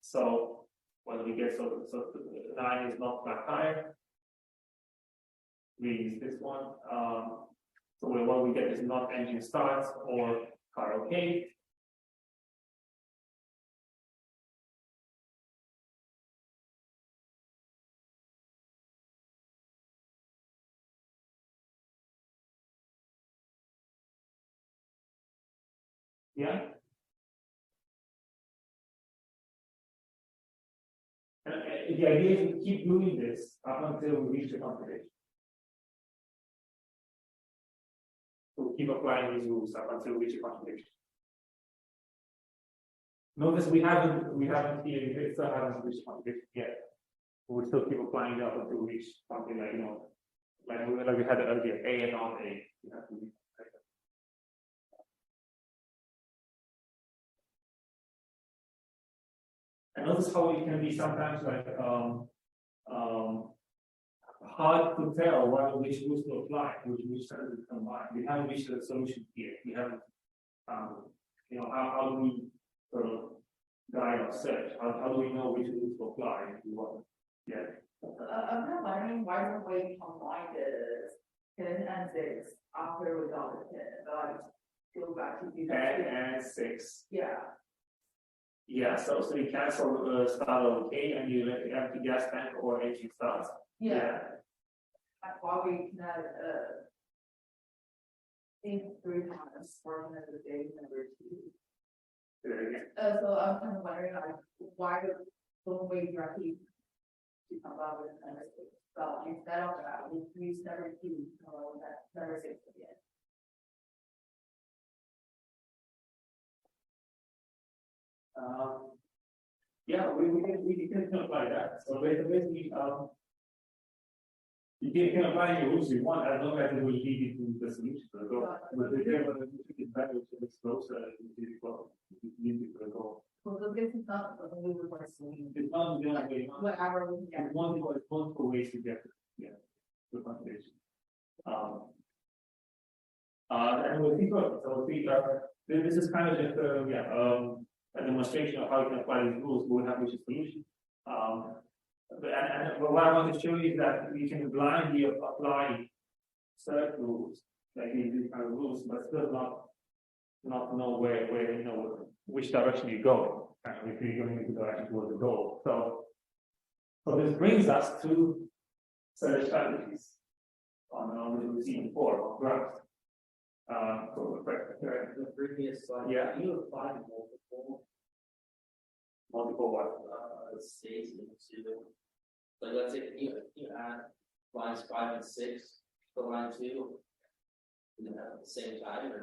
So what do we get? So 9 is not flat tire. We use this one. So what we get is not engine starts or car okay. Yeah. And the idea is to keep doing this up until we reach the configuration. So keep applying these rules up until we reach the configuration. Notice we haven't here, it still haven't reached configuration yet. We still keep applying it up until we reach something like, like we had earlier, A and not A. And notice how it can be sometimes like hard to tell which rules to apply, which terms to combine. We haven't reached a solution here. We haven't how do we sort of guide our search? How do we know which rules to apply if we want? Yeah. I'm kind of wondering why don't we combine the 10 and 6 after we got the 10, but go back to 10 and 6. Yeah. Yeah, so you cancel start okay, and you let the empty gas tank or engine start. Yeah. That's why we cannot think 3 times for another day number 2. Do that again. So I'm kind of wondering like why don't we directly to come up with number 6? So instead of that, we use number 2 to come up with that number 6 again. Yeah, we can apply that. So basically, you can apply any rules you want as long as it will lead you to the solution. So, but if you have a better to this closer, you need to go. So this is not the only solution. It's not the only way. Whatever we can It's multiple ways to get the configuration. And we'll see further. So we'll see. This is kind of just a demonstration of how you can apply these rules. We'll have which solution. And what I want to show you is that we can blindly apply certain rules, like these kind of rules, but still not know where which direction you go, and if you're going in the direction towards the goal. So this brings us to search strategies on which we've seen before on graphs. The previous slide, Yeah. you applied Multiple what? states into, like let's say you add lines 5 and 6 to line 2 at the same time or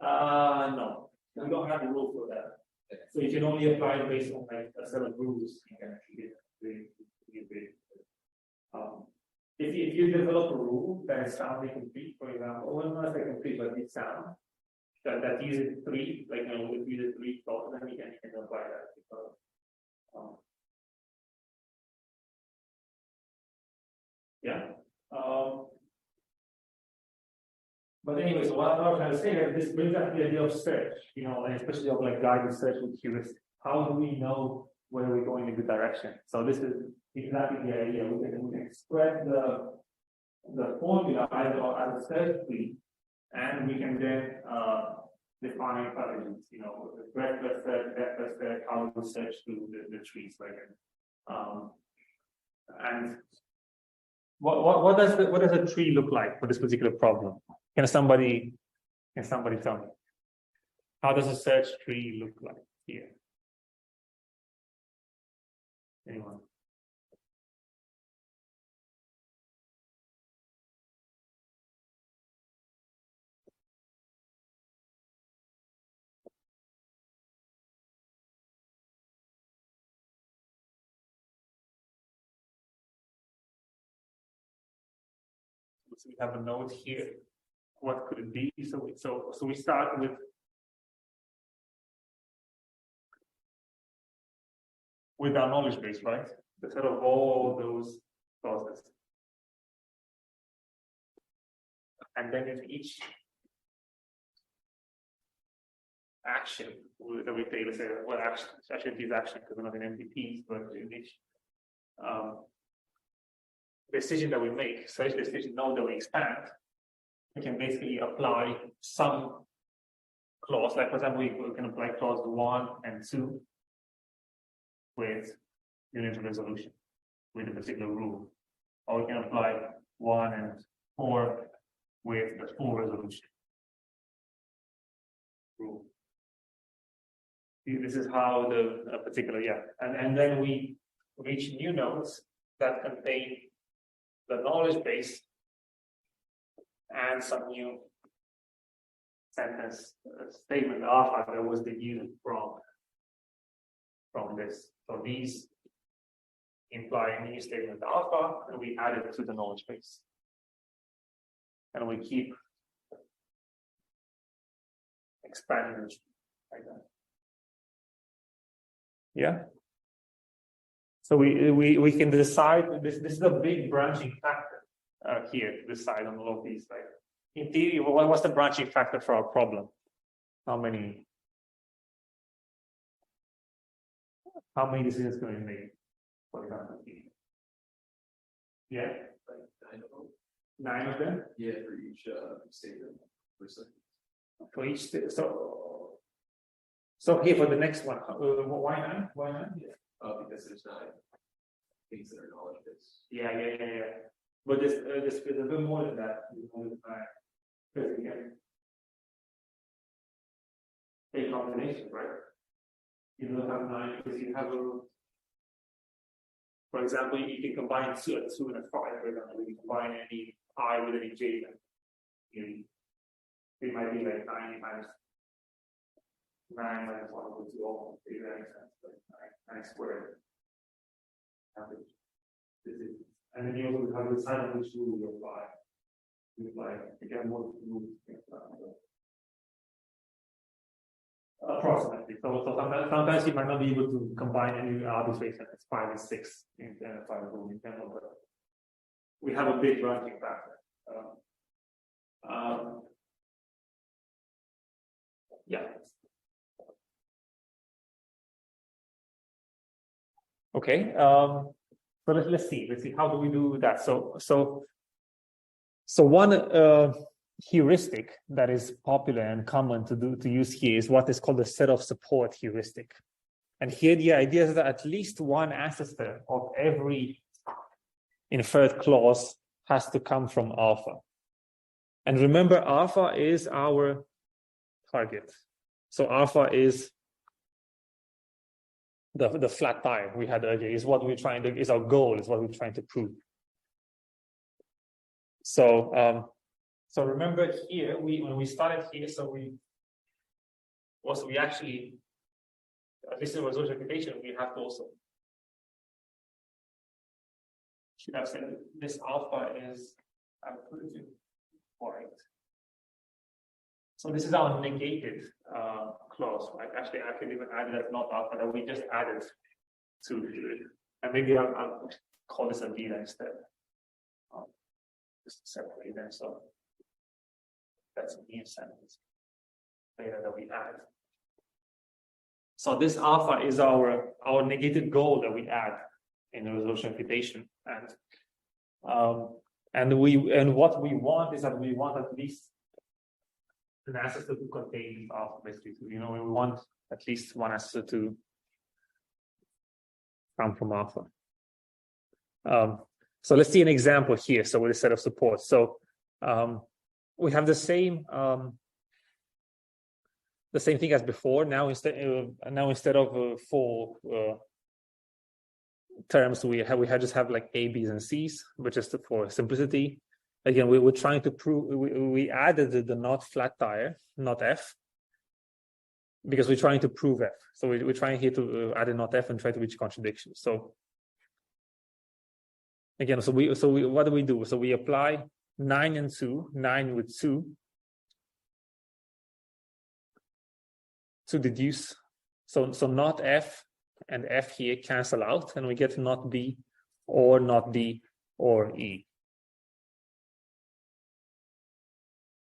no? No, we don't have the rule for that. So you can only apply it based on like a set of rules. You can actually get if you develop a rule that is soundly complete, for example, well, not say complete, but it's sound that uses three, like if you use three thoughts, then you can apply that. Yeah. But anyway, so what I was trying to say is this brings up the idea of search, and especially of like guided search with heuristic. How do we know where we're going in the direction? So this is exactly the idea. We can spread the formula either as a search tree, and we can then define patterns. Breadth first search, depth first search, how to search through the trees, like and what does a tree look like for this particular problem? Can somebody tell me? How does a search tree look like here? Anyone? So we have a node here. What could it be? So we start with our knowledge base, right? The set of all those clauses. And then in each action that we take, let's say, what action, actually these actions, because we're not in MVPs, but in each decision that we make, so each decision node that we expand, we can basically apply some clause. Like for example, we can apply clause 1 and 2 with unit resolution with a particular rule, or we can apply 1 and 4 with the full resolution rule. This is how the particular and then we reach new nodes that contain the knowledge base and some new sentence statement alpha that was deduced from this. So these imply a new statement alpha, and we add it to the knowledge base, and we keep expanding like that. Yeah. So we can decide. This is a big branching factor here to decide on all of these. Like in theory, what's the branching factor for our problem? How many decisions can we make? For example, yeah, like 9 of them. Yeah, for each statement per second. For each so here for the next one, why 9? Why 9? Yeah. Because there's 9 things that are knowledge based. Yeah. But there's a bit more than that. Because again, a combination, right? You don't have 9 because you have for example, you can combine 2 and 5, for example. You can combine any I with any j, then it might be like 9 times 9 minus 1 equals 2, almost. It makes sense, but 9 squared. And then you also have the sign of which rule you apply. You apply again more rules. Approximately. So sometimes you might not be able to combine any arbitrary sentence 5 and 6 in 5 rule in general, but we have a big branching factor. Yeah. Okay. So let's see. How do we do that? So one heuristic that is popular and common to use here is what is called the set of support heuristic. And here the idea is that at least one ancestor of every inferred clause has to come from alpha. And remember, alpha is our target. So alpha is the flat tire we had earlier, is what we're trying to, is our goal, is what we're trying to prove. So remember here, when we started here, we actually at least in resolution computation, we have to also should have said this alpha is right. So this is our negated clause, right? Actually, I could even add that not alpha that we just added to it. And maybe I'll call this a beta instead. Just separately then. So that's a new sentence beta that we add. So this alpha is our negated goal that we add in the resolution computation, and what we want is that we want at least an answer to contain alpha, basically. We want at least one answer to come from alpha. So let's see an example here. So with a set of supports. So we have the same thing as before. Now instead of 4 terms, we just have like A, B's, and C's, but just for simplicity. Again, we were trying to prove we added the not flat tire, not F, because we're trying to prove F. So we're trying here to add a not F and try to reach contradiction. So again, so we what do we do? So we apply 9 and 2, 9 with 2 to deduce. So not F and F here cancel out, and we get not B or not D or E.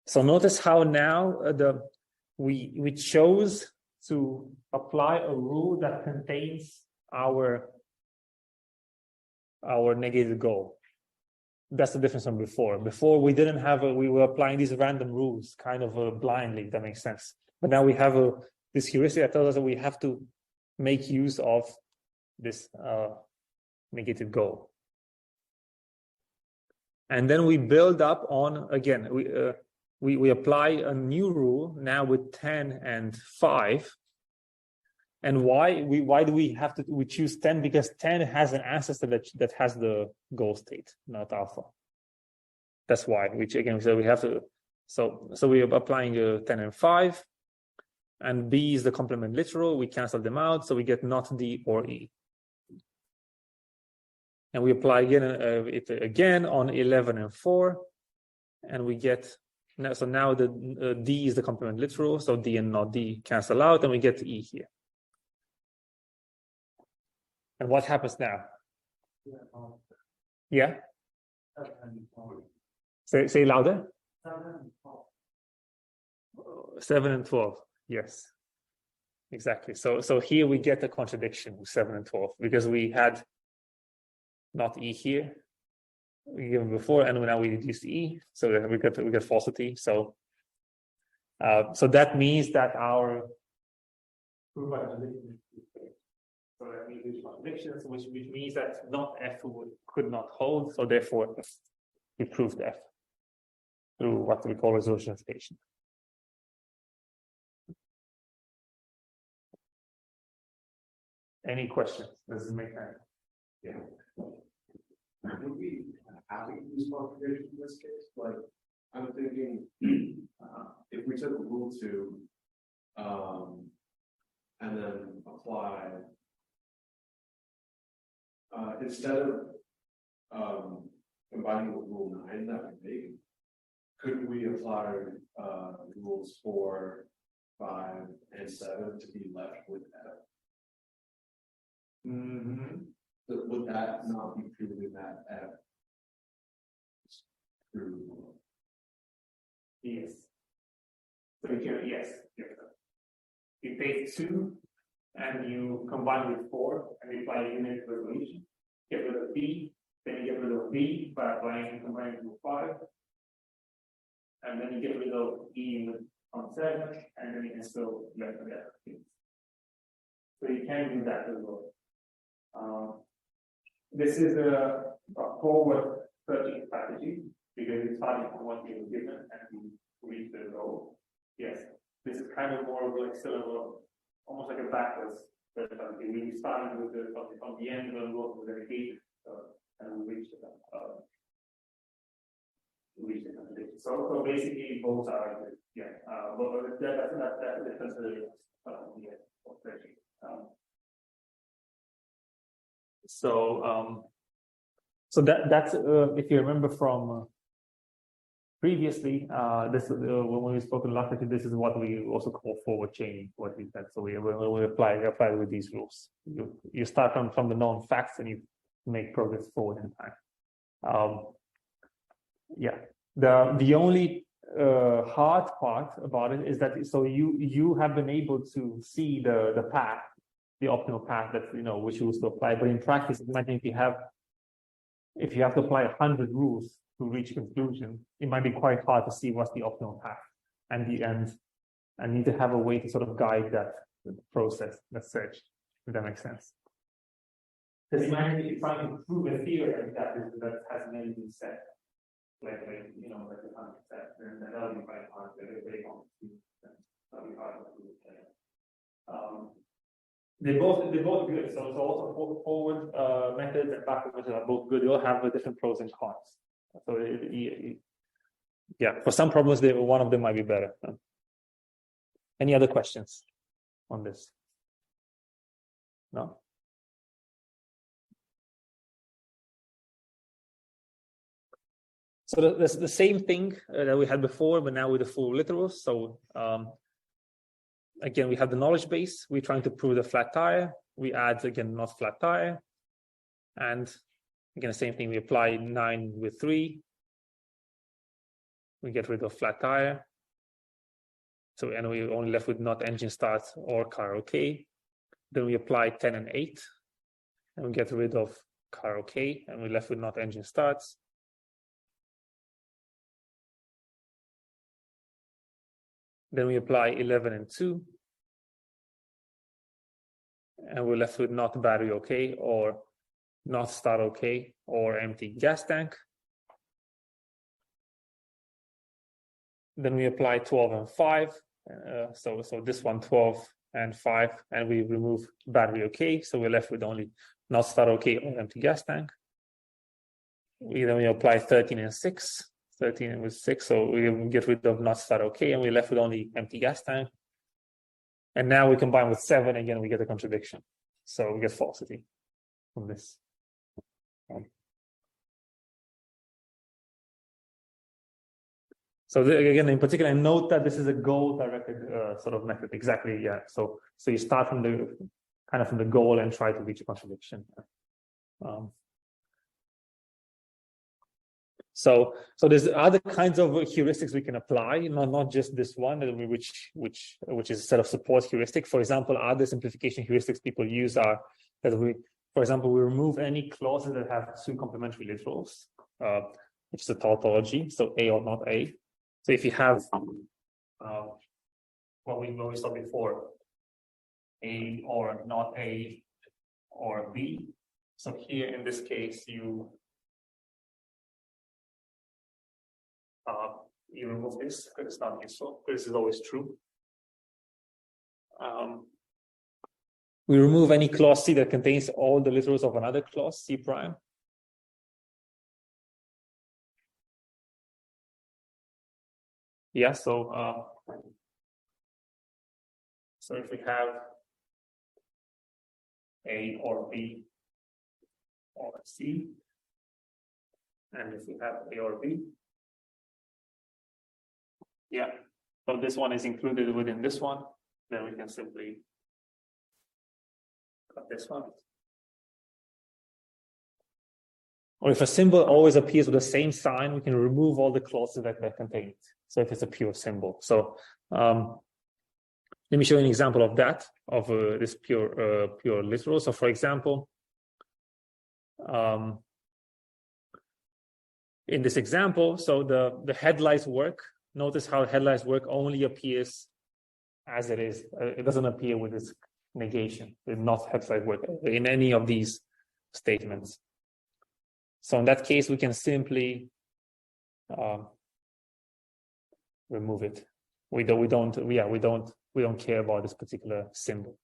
So notice how now we chose to apply a rule that contains our negated goal. That's the difference from before. Before we didn't have we were applying these random rules kind of blindly, if that makes sense. But now we have this heuristic that tells us that we have to make use of this negated goal. And then we build up on, again, we apply a new rule now with 10 and 5. And why do we choose 10? Because 10 has an ancestor that has the goal state, not alpha. That's why, which again, so we have to, so we're applying 10 and 5, and B is the complement literal. We cancel them out, so we get not D or E. And we apply it again on 11 and 4, and we get, so now the D is the complement literal, so D and not D cancel out, and we get E here. And what happens now? Yeah? Say louder. 7 and 12. Yes. Exactly. So here we get a contradiction with 7 and 12 because we had not E here given before, and now we reduced E, so that we get falsity. So that means that our so that means these contradictions, which means that not F could not hold, so therefore we proved F through what we call resolution anticipation. Any questions? Does it make sense? Yeah. Would we have to use contradiction in this case? Like, I'm thinking, if we took rule 2, and then apply, instead of combining with rule 9 that we make, couldn't we apply rules 4, 5, and 7 to be left with F? Mm-hmm. So would that not be proving that F through? Yes. So you can, yes. You take 2 and you combine with 4 and you apply unit resolution. Get rid of B, then you get rid of B by applying combining with 5. And then you get rid of E on 7, and then you can still left with F. So you can do that as well. This is a forward searching strategy because it's starting from what you were given and you reach the goal. Yes, this is kind of more of like still almost like a backwards search strategy. We started with from the end and go to the gate and we reach the contradiction. So basically both are good. Yeah, but that's the difference of searching. So that's if you remember from previously, this when we spoke in last lecture, this is what we also call forward chaining. What we said. So we apply with these rules. You start from the known facts and you make progress forward in time. Yeah. The only hard part about it is that so you have been able to see the path, the optimal path that which rules to apply. But in practice, imagine if you have to apply 100 rules to reach a conclusion, it might be quite hard to see what's the optimal path, and need to have a way to sort of guide that process, that search, if that makes sense. Because imagine if you're trying to prove a theorem that hasn't really been said, like a 100%, then that'll be quite hard. Very complicated. That'll be hard to prove. They're both good. So also forward methods and backward methods are both good. They all have different pros and cons. So yeah, for some problems, one of them might be better. Any other questions on this? No. So that's the same thing that we had before, but now with the full literals. So again, we have the knowledge base. We're trying to prove the flat tire. We add again not flat tire, and again the same thing. We apply 9 with 3. We get rid of flat tire. So and we're only left with not engine starts or car okay. Then we apply 10 and 8, and we get rid of car okay, and we're left with not engine starts. Then we apply 11 and 2, and we're left with not battery okay, or not start okay, or empty gas tank. Then we apply 12 and 5. So this one 12 and 5, and we remove battery okay. So we're left with only not start okay or empty gas tank. Then we apply 13 and 6. 13 with 6, so we get rid of not start okay, and we're left with only empty gas tank. And now we combine with 7, again we get a contradiction. So we get falsity from this. So again, in particular, note that this is a goal-directed sort of method. Exactly, yeah. So you start from the goal and try to reach a contradiction. So there's other kinds of heuristics we can apply, not just this one, which is a set of support heuristic. For example, other simplification heuristics people use are that for example, we remove any clauses that have 2 complementary literals, which is a tautology, so A or not A. So if you have what we saw before, A or not A or B. So here in this case, you remove this because it's not useful, because this is always true. We remove any clause C that contains all the literals of another clause C prime. Yeah, so if we have A or B or C, and if we have A or B, yeah, so this one is included within this one, then we can simply cut this one. Or if a symbol always appears with the same sign, we can remove all the clauses that contain it. So if it's a pure symbol. So let me show you an example of that, of this pure literal. So for example, in this example, so the headlights work. Notice how headlights work only appears as it is. It doesn't appear with its negation. It's not headlight work in any of these statements. So in that case, we can simply remove it. We don't care about this particular symbol.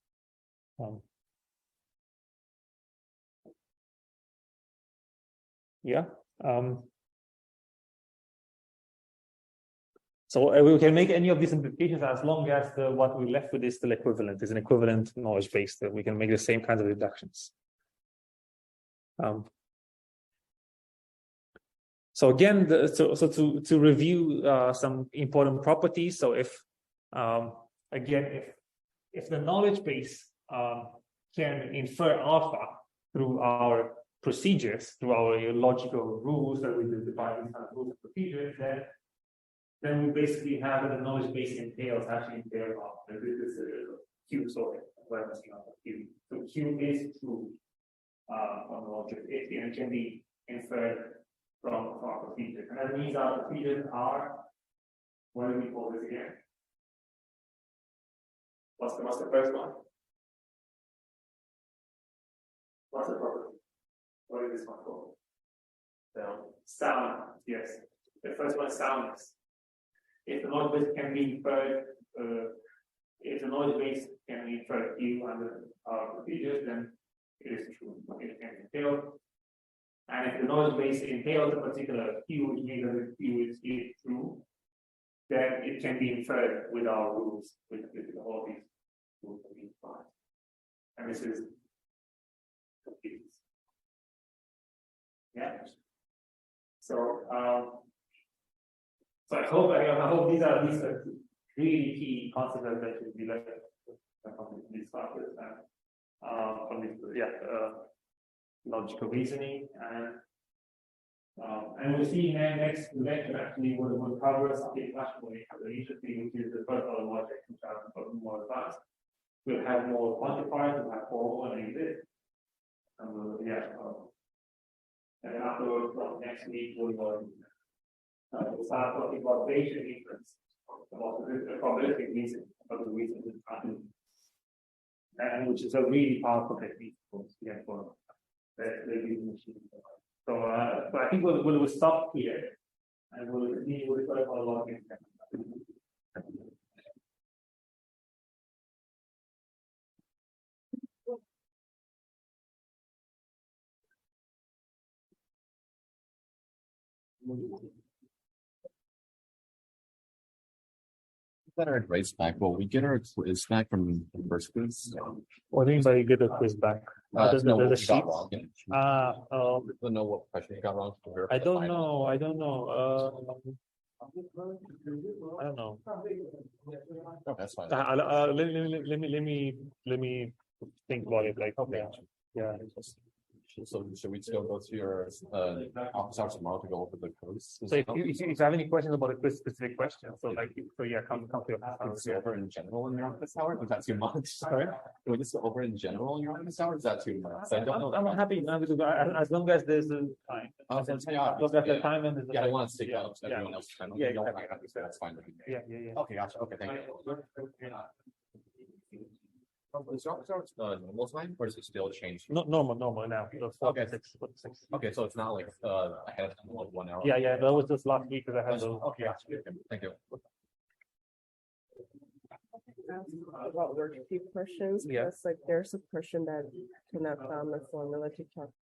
So we can make any of these simplifications as long as what we left with is still equivalent, is an equivalent knowledge base, that we can make the same kinds of deductions. So again, to review some important properties. So if again, if the knowledge base can infer alpha through our procedures, through our logical rules that we define these kind of rules and procedures, then we basically have the knowledge base entails alpha. This is Q, sorry, Q. So Q is true on the logic. It can be inferred from our procedures. And that means our procedures are, what do we call this again? What's the first one? What's the property? What is this one called? Sound, yes. The first one is soundness. If the knowledge base can be inferred, if the knowledge base can be inferred Q under our procedures, then it is true. It can entail. And if the knowledge base entails a particular Q, which means that the Q is true, then it can be inferred with our rules, with all these rules that we define. And this is completeness. Yeah. So I hope these are really key concepts that should be learned from these classes and from this logical reasoning and we'll see in the next lecture actually we'll cover something much more interesting, which is the first order logic, which are more advanced. We'll have more quantifiers, we'll have formal and exist. And and then afterwards, next week we'll start talking about Bayesian inference, about the probabilistic reasoning, about the reasoning and which is a really powerful technique for the using machine. So I think we'll stop here and we'll continue with the logic. Got our grades back. Will we get our quiz back from the first quiz? What do you mean by get a quiz back? To know what we sheets? got wrong. To know what question you got wrong. I don't know. I don't know. Oh, that's fine. Let me think about it. Like, okay, yeah. So should we still go to your office hours tomorrow to go over the codes? So if you have any questions about a specific question, come to your Is it over in general in your office hours? Is that too much? Sorry? Can we just go over in general in your office hours? Is that too much? I don't know. I'm happy now because as long as there's a time. As long as the time and I don't want to stick out everyone else's time. Yeah, That's fine. Yeah. Okay, gotcha. Okay, thank you. Is your office hours normal time or is it still changed? No, normal now. Okay. 6. Okay, so it's not like ahead of time, like 1 hour. Yeah, that was just last week because I had those. Okay, thank you. About worksheet questions, Yeah. because like there's a question that cannot found the formula to calculate